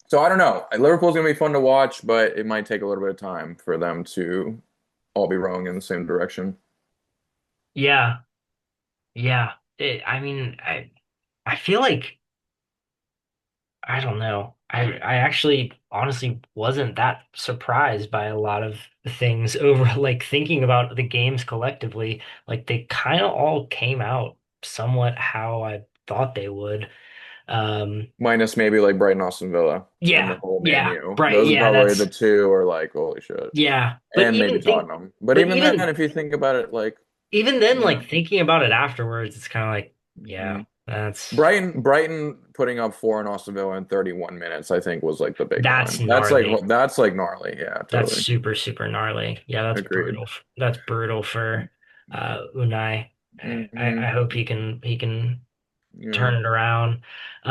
so I don't know. Liverpool's going to be fun to watch, but it might take a little bit of time for them to all be rowing in the same direction. Yeah, yeah. I mean, I feel like I don't know. I actually honestly wasn't that surprised by a lot of things over like thinking about the games collectively. Like they kind of all came out somewhat how I thought they would. Um, Minus maybe like Brighton, Aston Villa, and the yeah, whole Man yeah, U. right. Those are Yeah, probably the that's two are like, holy shit. yeah. And maybe Tottenham. But But even then, if you think about it, like, even then, yeah. like thinking about it afterwards, it's kind of like, yeah, Mhm. that's Brighton putting up four in Aston Villa in 31 minutes, I think was like the big that's one. That's like gnarly. that's like gnarly. Yeah, That's totally. super, super gnarly. Yeah, that's Agreed. brutal. That's brutal for Unai. I Hmm. hope he can Yeah. turn it around.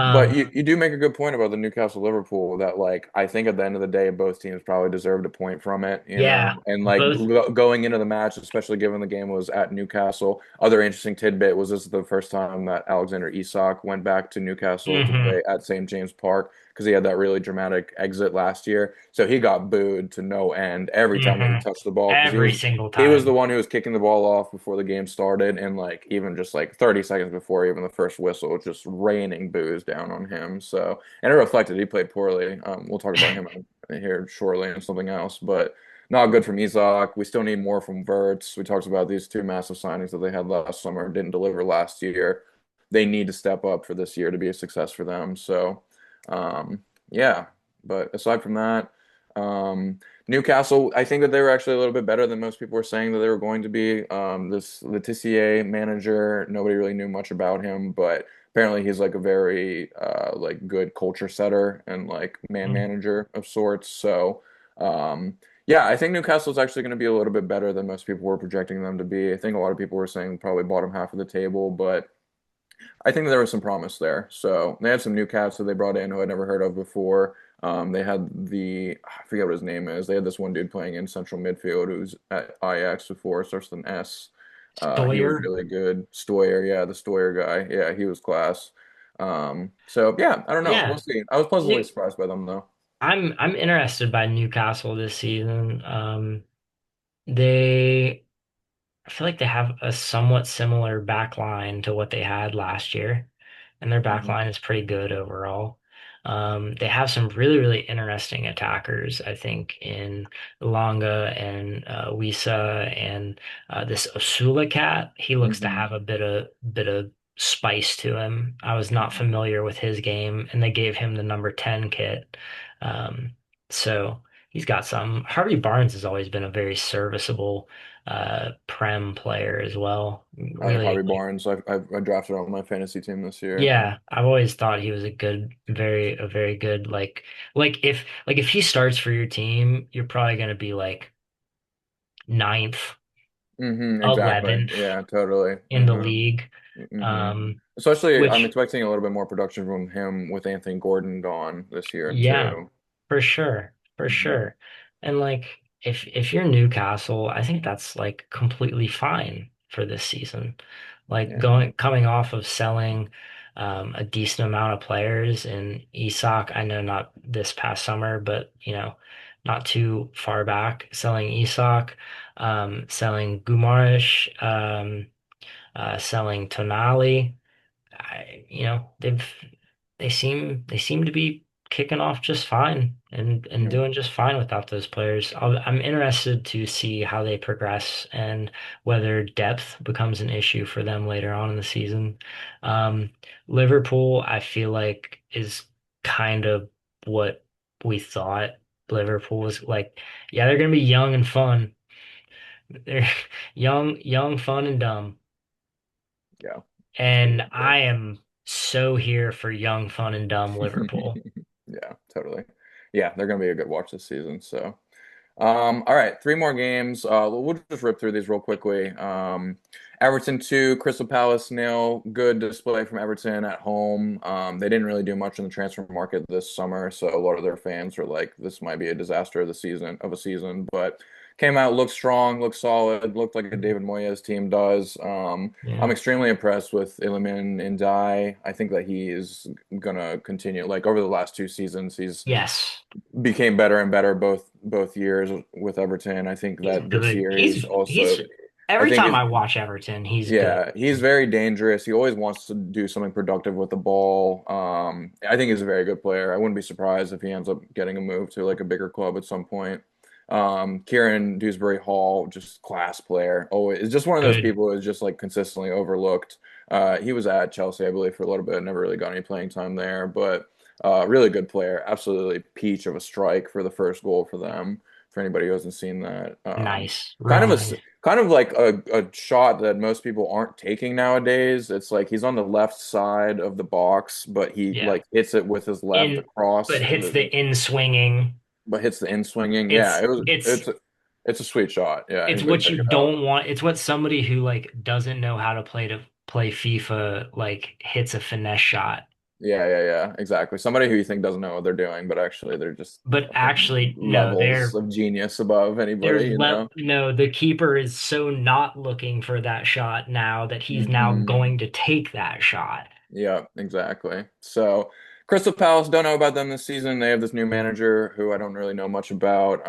But Um, you do make a good point about the Newcastle Liverpool that like I think at the end of the day both teams probably deserved a point from it, you know. yeah, And like both. going into the match, especially given the game was at Newcastle, other interesting tidbit was this is the first time that Alexander Isak went back to Newcastle to Hmm. play at St. James Park because he had that really dramatic exit last year. So he got booed to no end every time that he Hmm. touched the ball because Every single he was the time. one who was kicking the ball off before the game started, and like even just like 30 seconds before even the first whistle, just raining boos down on him. So, and it reflected. He played poorly. We'll talk about him here shortly and something else, but not good from Isak. We still need more from Verts. We talked about these two massive signings that they had last summer, didn't deliver last year. They need to step up for this year to be a success for them. So, yeah. But aside from that, Newcastle, I think that they were actually a little bit better than most people were saying that they were going to be. This Letitia manager, nobody really knew much about him, but apparently he's like a very like good culture setter and like man Mm. manager of sorts. So yeah, I think Newcastle is actually going to be a little bit better than most people were projecting them to be. I think a lot of people were saying probably bottom half of the table, but I think there was some promise there. So they had some new cats that they brought in who I'd never heard of before. They had I forget what his name is. They had this one dude playing in central midfield who's at Ajax before, starts with an S. He was Sawyer. really good. Stoyer, yeah, the Stoyer guy. Yeah, he was class. So yeah, I don't know. We'll Yeah. see. I was pleasantly New, surprised by them though. I'm interested by Newcastle this season. They I feel like they have a somewhat similar back line to what they had last year, and their back Hmm. line is pretty good overall. They have some really, really interesting attackers, I think, in Longa and Wisa and this Osula cat. He looks to Hmm. have a bit of spice to him. I was not Hmm. familiar with his game, and they gave him the number 10 kit. Um, so he's got some. Harvey Barnes has always been a very serviceable Prem player as well. I like Really, Harvey like, Barnes. I drafted on my fantasy team this year. yeah, I've always thought he was a very good, like if he starts for your team, you're probably gonna be like ninth, Exactly. 11th Yeah, totally. in the league. Hmm. Um, Especially, I'm which expecting a little bit more production from him with Anthony Gordon gone this year Yeah, too. for sure, for Hmm. sure. And like if you're Newcastle, I think that's like completely fine for this season. Like Yeah. going coming off of selling a decent amount of players in Isak, I know not this past summer, but not too far back, selling Isak, selling Gumarish, selling Tonali. They seem to be kicking off just fine and Yeah. doing just fine without those players. I'm interested to see how they progress and whether depth becomes an issue for them later on in the season. Um, Liverpool, I feel like is kind of what we thought Liverpool was like. Yeah, they're gonna be young and fun. They're young, fun, and dumb. Yeah. That's pretty And much it. so here for young, fun, and dumb Liverpool. Yeah, totally. Yeah, they're going to be a good watch this season. So. All right, three more games. We'll just rip through these real quickly. Everton 2, Crystal Palace nil. Good display from Everton at home. They didn't really do much in the transfer market this summer, so a lot of their fans were like, "This might be a disaster of the season of a season." But came out, looked strong, looked solid, looked like a David Moyes team does. I'm Yeah. extremely impressed with Iliman Ndiaye. I think that he is gonna continue. Like over the last two seasons, he's Yes. became better and better both years with Everton. I think He's that this good. year He's he's also he's I every think time is I watch Everton, he's good. yeah, he's very dangerous. He always wants to do something productive with the ball. I think he's a very good player. I wouldn't be surprised if he ends up getting a move to like a bigger club at some point. Kieran Dewsbury Hall, just class player. Always is just one of those Good. people who is just like consistently overlooked. He was at Chelsea, I believe, for a little bit. Never really got any playing time there, but really good player. Absolutely peach of a strike for the first goal for them. For anybody who hasn't seen that, Nice. kind Real of a nice. kind of like a shot that most people aren't taking nowadays. It's like he's on the left side of the box, but he Yeah. like hits it with his left In across but and hits the in swinging. but hits the in swinging. Yeah, It's it's it's a sweet shot. Yeah, it's anybody what check you it out. don't want. It's what somebody who like doesn't know how to play FIFA like hits a finesse shot. Yeah, exactly. Somebody who you think doesn't know what they're doing, but actually they're just But fucking actually, no, levels of genius above anybody, you know? no, the keeper is so not looking for that shot now that he's now Hmm. going to take that shot. Yeah, exactly. So, Crystal Palace, don't know about them this season. They have this new manager who I don't really know much about.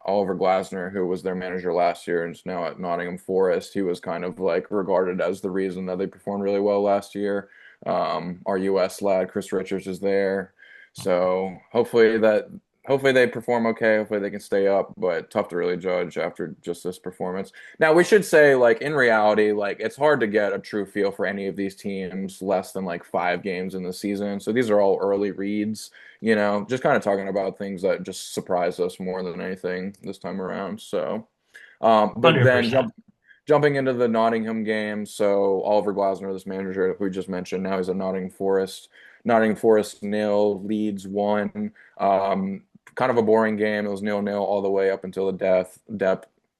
Oliver Glasner, who was their manager last year and is now at Nottingham Forest. He was kind of like regarded as the reason that they performed really well last year. Our US lad, Chris Richards, is there. So hopefully they perform okay. Hopefully they can stay up, but tough to really judge after just this performance. Now, we should say, like, in reality, like, it's hard to get a true feel for any of these teams less than like 5 games in the season. So these are all early reads, just kind of talking about things that just surprised us more than anything this time around. So, but then 100%. jumping into the Nottingham game, so Oliver Glasner, this manager who we just mentioned, now he's at Nottingham Forest. Nottingham Forest nil, Leeds 1. Um, Kind of a boring game. It was 0-0 all the way up until the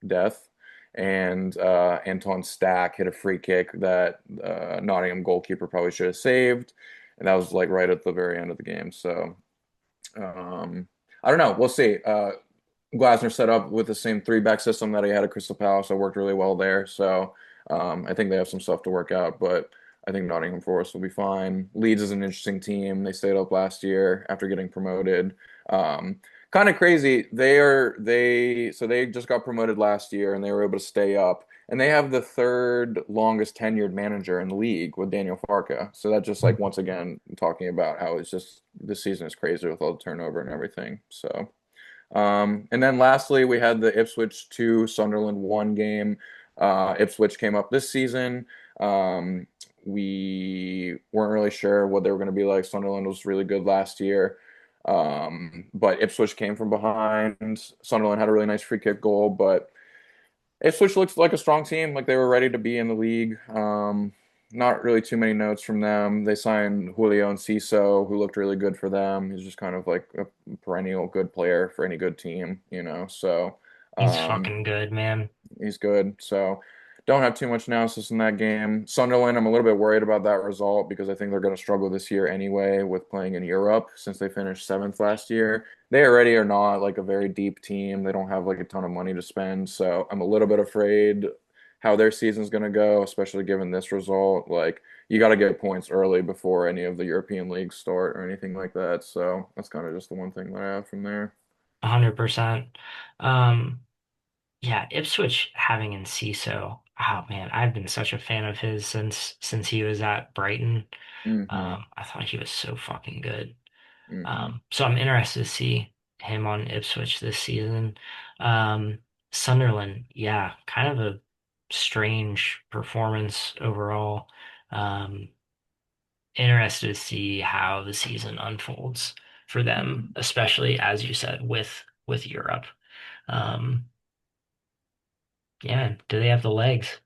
death. And Anton Stack hit a free kick that Nottingham goalkeeper probably should have saved. And that was like right at the very end of the game. So um, I don't know. We'll see. Glasner set up with the same three-back system that he had at Crystal Palace. It worked really well there. So I think they have some stuff to work out, but I think Nottingham Forest will be fine. Leeds is an interesting team. They stayed up last year after getting promoted. Kind of crazy. They just got promoted last year and they were able to stay up. And they have the third longest tenured manager in the league with Daniel Farka. So that just like once again talking about how it's just this season is crazy with all the turnover and everything. So and then lastly, we had the Ipswich 2, Sunderland 1 game. Ipswich came up this season. Um, we weren't really sure what they were going to be like. Sunderland was really good last year. But Ipswich came from behind. Sunderland had a really nice free kick goal, but Ipswich looks like a strong team, like they were ready to be in the league. Not really too many notes from them. They signed Julio Enciso, who looked really good for them. He's just kind of like a perennial good player for any good team. So He's um, fucking good, man. he's good. So don't have too much analysis in that game. Sunderland, I'm a little bit worried about that result because I think they're going to struggle this year anyway with playing in Europe since they finished seventh last year. They already are not like a very deep team. They don't have like a ton of money to spend. So I'm a little bit afraid how their season's going to go, especially given this result. Like you got to get points early before any of the European leagues start or anything like that. So that's kind of just the one thing that I have from there. 100%. Um, yeah, Ipswich having Enciso. Oh man, I've been such a fan of his since he was at Brighton. Hmm. I thought he was so fucking good. Hmm. So I'm interested to see him on Ipswich this season. Um, Sunderland, yeah, kind of a strange performance overall. Um, Interested to see how the season unfolds for them, Hmm. especially as you said with Europe. Um, yeah, do they have the legs?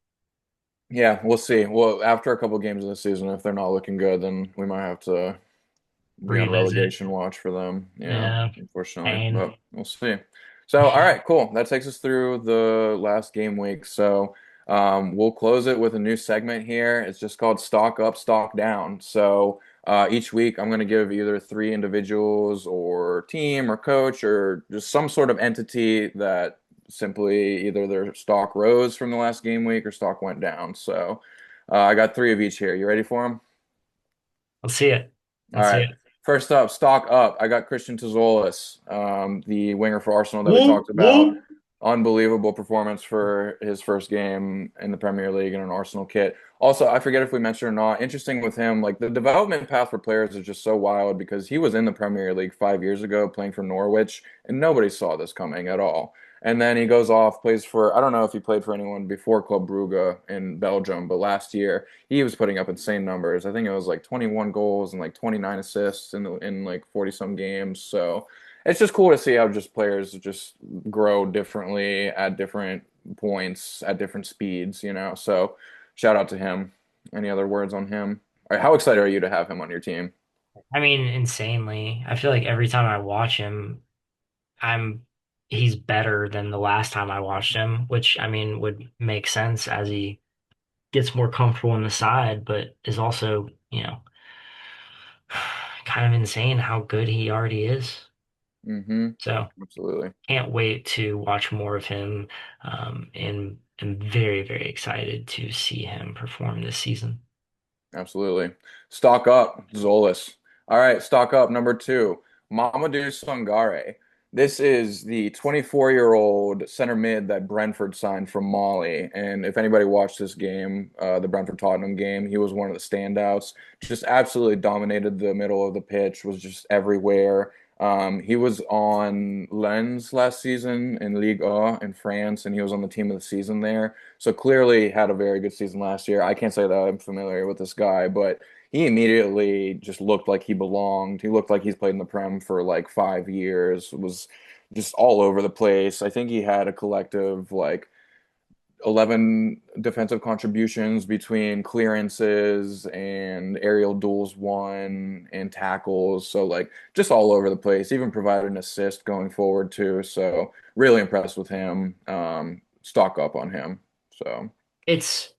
Yeah, we'll see. Well, after a couple games of the season, if they're not looking good, then we might have to be on Revisit. relegation watch for them. Yeah, Yeah. unfortunately, Pain. but we'll see. So, all right, cool. That takes us through the last game week. So, we'll close it with a new segment here. It's just called Stock Up, Stock Down. So, each week I'm going to give either three individuals or team or coach or just some sort of entity that simply either their stock rose from the last game week or stock went down. So, I got three of each here. You ready for them? Let's see it. All Let's see right. it. First up, stock up. I got Christian Tzoulis, the winger for Arsenal that we Whoop, talked about. whoop. Unbelievable performance for his first game in the Premier League in an Arsenal kit. Also, I forget if we mentioned or not, interesting with him, like the development path for players is just so wild because he was in the Premier League 5 years ago playing for Norwich, and nobody saw this coming at all. And then he goes off, plays for, I don't know if he played for anyone before Club Brugge in Belgium, but last year he was putting up insane numbers. I think it was like 21 goals and like 29 assists in like 40 some games. So it's just cool to see how just players just grow differently at different points at different speeds, you know. So shout out to him. Any other words on him? All right, how excited are you to have him on your team? I mean, insanely. I feel like every time I watch him, I'm he's better than the last time I watched him, which I mean would make sense as he gets more comfortable in the side, but is also, kind of insane how good he already is. Mm-hmm. So Absolutely. can't wait to watch more of him, and am very, very excited to see him perform this season. Absolutely. Stock up, Zolis. All right, stock up. Number two, Mamadou Sangare. This is the 24-year-old center mid that Brentford signed from Mali. And if anybody watched this game, the Brentford Tottenham game, he was one of the standouts. Just absolutely dominated the middle of the pitch, was just everywhere. He was on Lens last season in Ligue 1 in France, and he was on the team of the season there. So clearly had a very good season last year. I can't say that I'm familiar with this guy, but he immediately just looked like he belonged. He looked like he's played in the Prem for like 5 years, was just all over the place. I think he had a collective like 11 defensive contributions between clearances and aerial duels won and tackles. So like just all over the place. Even provided an assist going forward too. So really impressed with him. Stock up on him. So. It's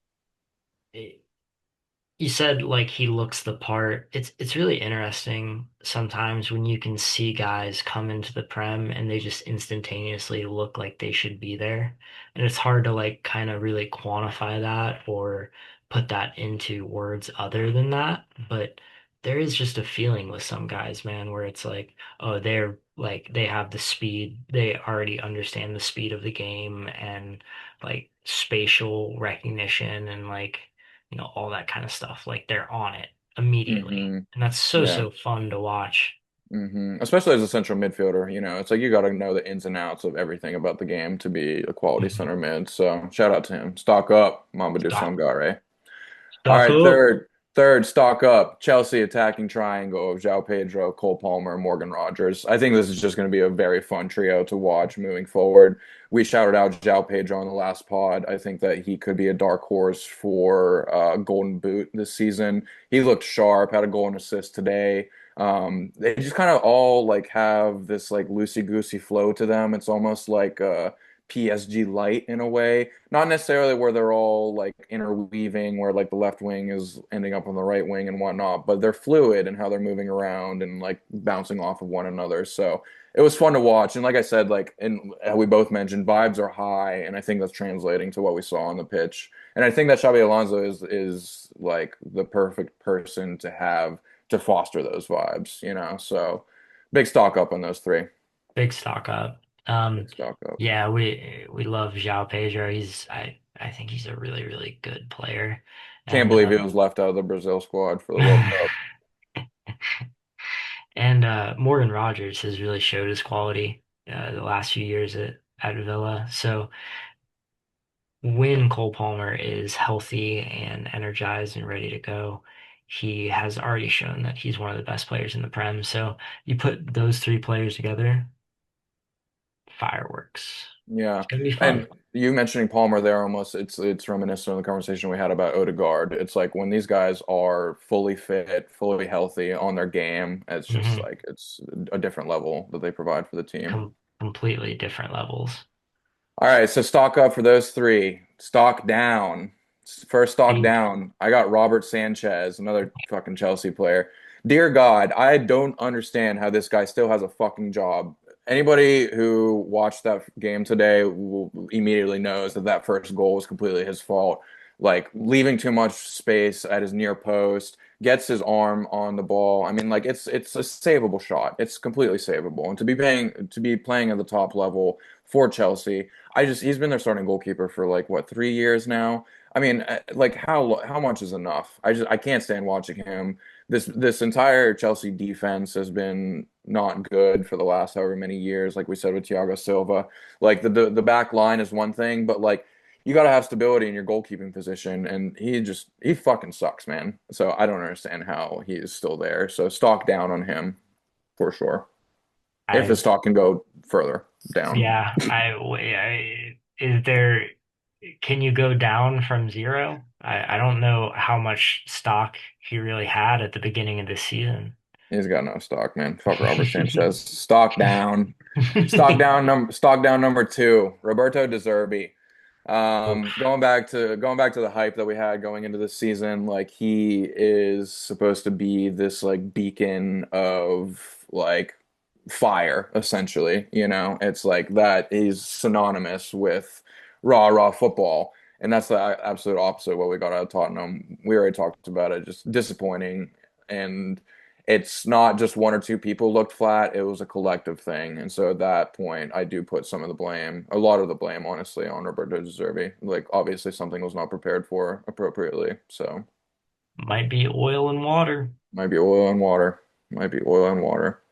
You said like he looks the part. It's really interesting sometimes when you can see guys come into the Prem and they just instantaneously look like they should be there. And it's hard to like kind of really quantify that or put that into words other than that. But there is just a feeling with some guys, man, where it's like, oh, they're like they have the speed, they already understand the speed of the game and like spatial recognition and like all that kind of stuff. Like they're on it immediately. Hmm. And that's so, Yeah. so fun to watch. Especially as a central midfielder, it's like you got to know the ins and outs of everything about the game to be a quality Mhm. center mid. So shout out to him. Stock up, Mamadou Stock, Sangare. All stock right, up. third, stock up. Chelsea attacking triangle of João Pedro, Cole Palmer, Morgan Rogers. I think this is just going to be a very fun trio to watch moving forward. We shouted out João Pedro on the last pod. I think that he could be a dark horse for Golden Boot this season. He looked sharp, had a goal and assist today. They just kind of all like have this like loosey goosey flow to them. It's almost like PSG light in a way. Not necessarily where they're all like interweaving, where like the left wing is ending up on the right wing and whatnot, but they're fluid in how they're moving around and like bouncing off of one another. So it was fun to watch. And like I said, like and we both mentioned, vibes are high, and I think that's translating to what we saw on the pitch. And I think that Xabi Alonso is like the perfect person to have to foster those vibes, So big stock up on those three. Big stock up. Big stock up. Yeah, we love João Pedro. I think he's a really, really good player. Can't And believe he was left out of the Brazil squad for the World Cup. Morgan Rogers has really showed his quality the last few years at Villa. So when Cole Palmer is healthy and energized and ready to go, he has already shown that he's one of the best players in the Prem. So you put those three players together, fireworks. Yeah. It's gonna be And fun. you mentioning Palmer there almost it's reminiscent of the conversation we had about Odegaard. It's like when these guys are fully fit, fully healthy on their game, it's just Hmm. like it's a different level that they provide for the team. Completely different levels. All right, so stock up for those three. Stock down. First stock See, down. I got Robert Sanchez, another fucking Chelsea player. Dear God, I don't understand how this guy still has a fucking job. Anybody who watched that game today will immediately knows that that first goal was completely his fault. Like leaving too much space at his near post, gets his arm on the ball. I mean, like it's a savable shot. It's completely savable. And to be playing at the top level for Chelsea. He's been their starting goalkeeper for like what 3 years now. I mean, like how much is enough? I can't stand watching him. This entire Chelsea defense has been not good for the last however many years. Like we said with Thiago Silva, like the back line is one thing, but like you got to have stability in your goalkeeping position, and he fucking sucks, man. So I don't understand how he is still there. So stock down on him for sure. If I his stock can go further down. yeah, is there, can you go down from zero? I don't know how much stock he really had at the beginning of this season. He's got no stock, man. Fuck Robert Sanchez. Stock down. Stock down number two. Roberto De Zerbi. Oof. Going back to the hype that we had going into this season, like he is supposed to be this like beacon of like fire, essentially. It's like that is synonymous with rah football. And that's the absolute opposite of what we got out of Tottenham. We already talked about it, just disappointing. And it's not just one or two people looked flat, it was a collective thing. And so at that point, I do put some of the blame, a lot of the blame, honestly, on Roberto De Zerbi. Like, obviously, something was not prepared for appropriately. So, Might be oil and water. might be oil and water. Might be oil and water.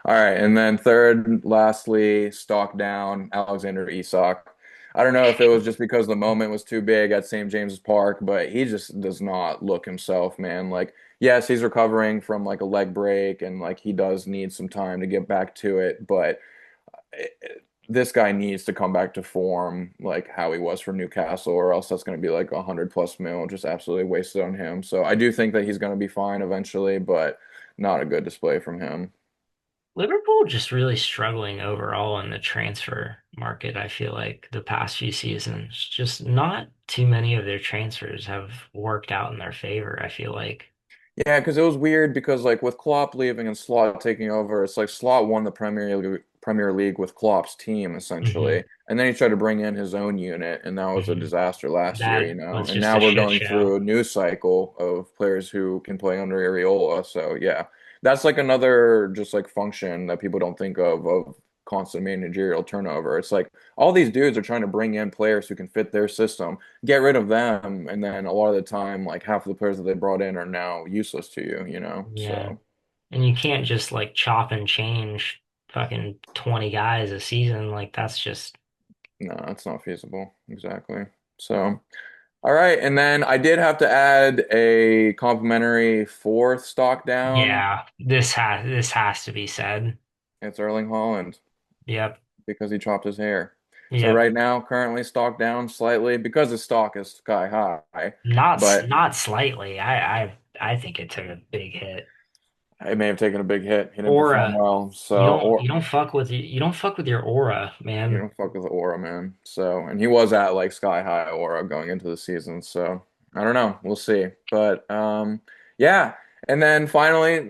All right. And then third, lastly, stock down, Alexander Isak. I don't know if it was just because the moment was too big at St. James's Park, but he just does not look himself, man. Like, yes, he's recovering from like a leg break and like he does need some time to get back to it, but this guy needs to come back to form like how he was for Newcastle, or else that's going to be like 100+ mil just absolutely wasted on him. So I do think that he's going to be fine eventually, but not a good display from him. Liverpool just really struggling overall in the transfer market, I feel like the past few seasons. Just not too many of their transfers have worked out in their favor, I feel like. Yeah, because it was weird because like with Klopp leaving and Slot taking over, it's like Slot won the Premier League with Klopp's team Hmm. essentially, and then he tried to bring in his own unit, and that was a Hmm. disaster last year, That was and just now a we're shit going show. through a new cycle of players who can play under Areola. So yeah, that's like another just like function that people don't think of constant managerial turnover. It's like all these dudes are trying to bring in players who can fit their system, get rid of them, and then a lot of the time, like half of the players that they brought in are now useless to you. Yeah. So And you can't just like chop and change fucking 20 guys a season. Like that's just, no, it's not feasible. Exactly. So all right, and then I did have to add a complimentary fourth stock down. yeah, this has to be said. It's Erling Haaland Yep. because he chopped his hair. So Yep. right now, currently stock down slightly because his stock is sky high, but Not slightly. I think it took a big hit. it may have taken a big hit. He didn't perform Aura. well. So, or You don't fuck with your aura, you man. don't fuck with the aura, man. So, and he was at like sky high aura going into the season. So, I don't know. We'll see. But yeah. And then finally,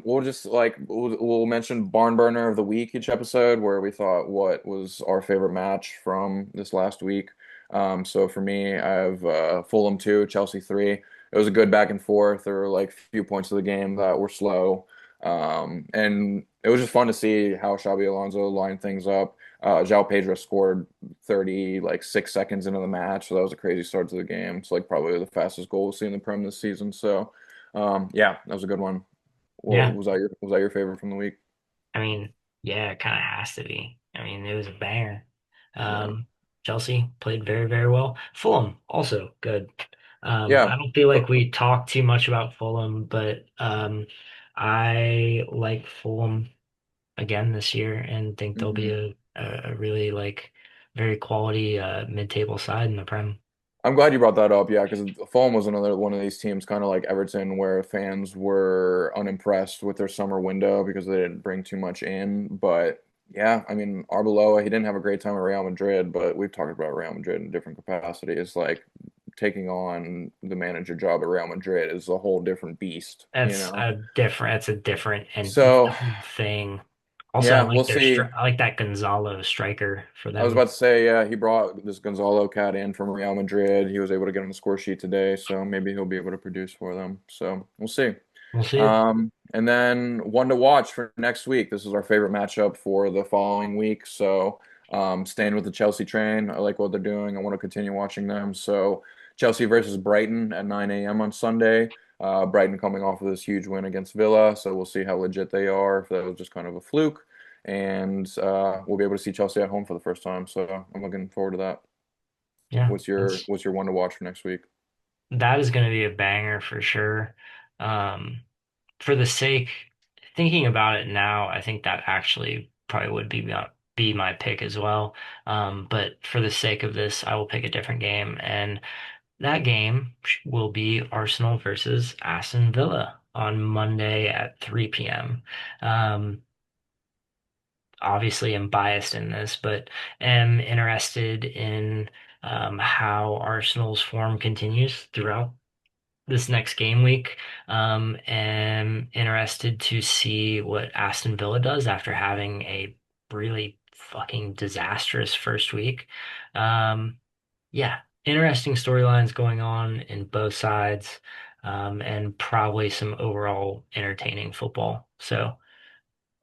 we'll just like we'll mention barn burner of the week each episode, where we thought what was our favorite match from this last week. So for me, I have Fulham 2, Chelsea 3. It was a good back and forth. There were like a few points of the game that were slow. And it was just fun to see how Xabi Alonso lined things up. João Pedro scored 30 like 6 seconds into the match, so that was a crazy start to the game. It's like probably the fastest goal we've seen in the Prem this season. So, yeah, that was a good one. What Yeah. was that your favorite from the week? I mean, yeah, it kind of has to be. I mean, it was a banger. Yeah, Um, Chelsea played very, very well. Fulham also good. I yeah, don't feel Uh, like we talk too much about Fulham, but I like Fulham again this year and think they'll be mhm. a really like very quality mid-table side in the Prem. I'm glad you brought that up, yeah, because Fulham was another one of these teams, kind of like Everton, where fans were unimpressed with their summer window because they didn't bring too much in. But yeah, I mean, Arbeloa, he didn't have a great time at Real Madrid, but we've talked about Real Madrid in different capacities. Like taking on the manager job at Real Madrid is a whole different beast, you know? That's a different and So thing. Also, I yeah, we'll like see. I like that Gonzalo striker for I was them. about to say, yeah, he brought this Gonzalo cat in from Real Madrid. He was able to get on the score sheet today, so maybe he'll be able to produce for them. So we'll see. We'll see. And then one to watch for next week. This is our favorite matchup for the following week. So staying with the Chelsea train. I like what they're doing. I want to continue watching them. So Chelsea versus Brighton at 9 a.m. on Sunday. Brighton coming off of this huge win against Villa, so we'll see how legit they are. If that was just kind of a fluke, and we'll be able to see Chelsea at home for the first time. So I'm looking forward to that. Yeah, What's your one to watch for next week? that is going to be a banger for sure. Um, for the sake, thinking about it now, I think that actually probably would be my pick as well. But for the sake of this, I will pick a different game, and that game will be Arsenal versus Aston Villa on Monday at 3 p.m. Um, Obviously, I'm biased in this, but am interested in how Arsenal's form continues throughout this next game week. Am interested to see what Aston Villa does after having a really fucking disastrous first week. Um, yeah, interesting storylines going on in both sides, and probably some overall entertaining football. So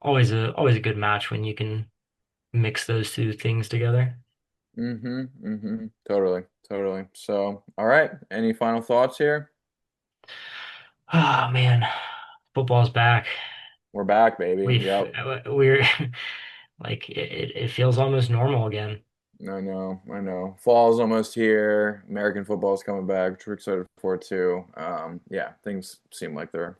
always a good match when you can mix those two things together. Totally, totally. So, all right. Any final thoughts here? Oh man, football's back. We're back, baby. We've Yep. we're like it feels almost normal again. I know, I know. Fall's almost here. American football's coming back, which we're excited for too. Yeah, things seem like they're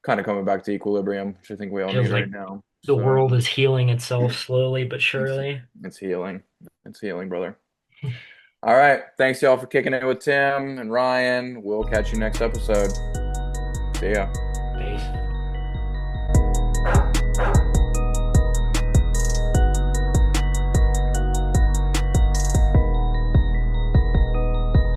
kind of coming back to equilibrium, which I think we all need Feels right like now. the So world is healing itself slowly but it's surely. it's healing. It's healing, brother. All right. Thanks y'all for kicking it with Tim and Ryan. We'll catch you next episode. See ya.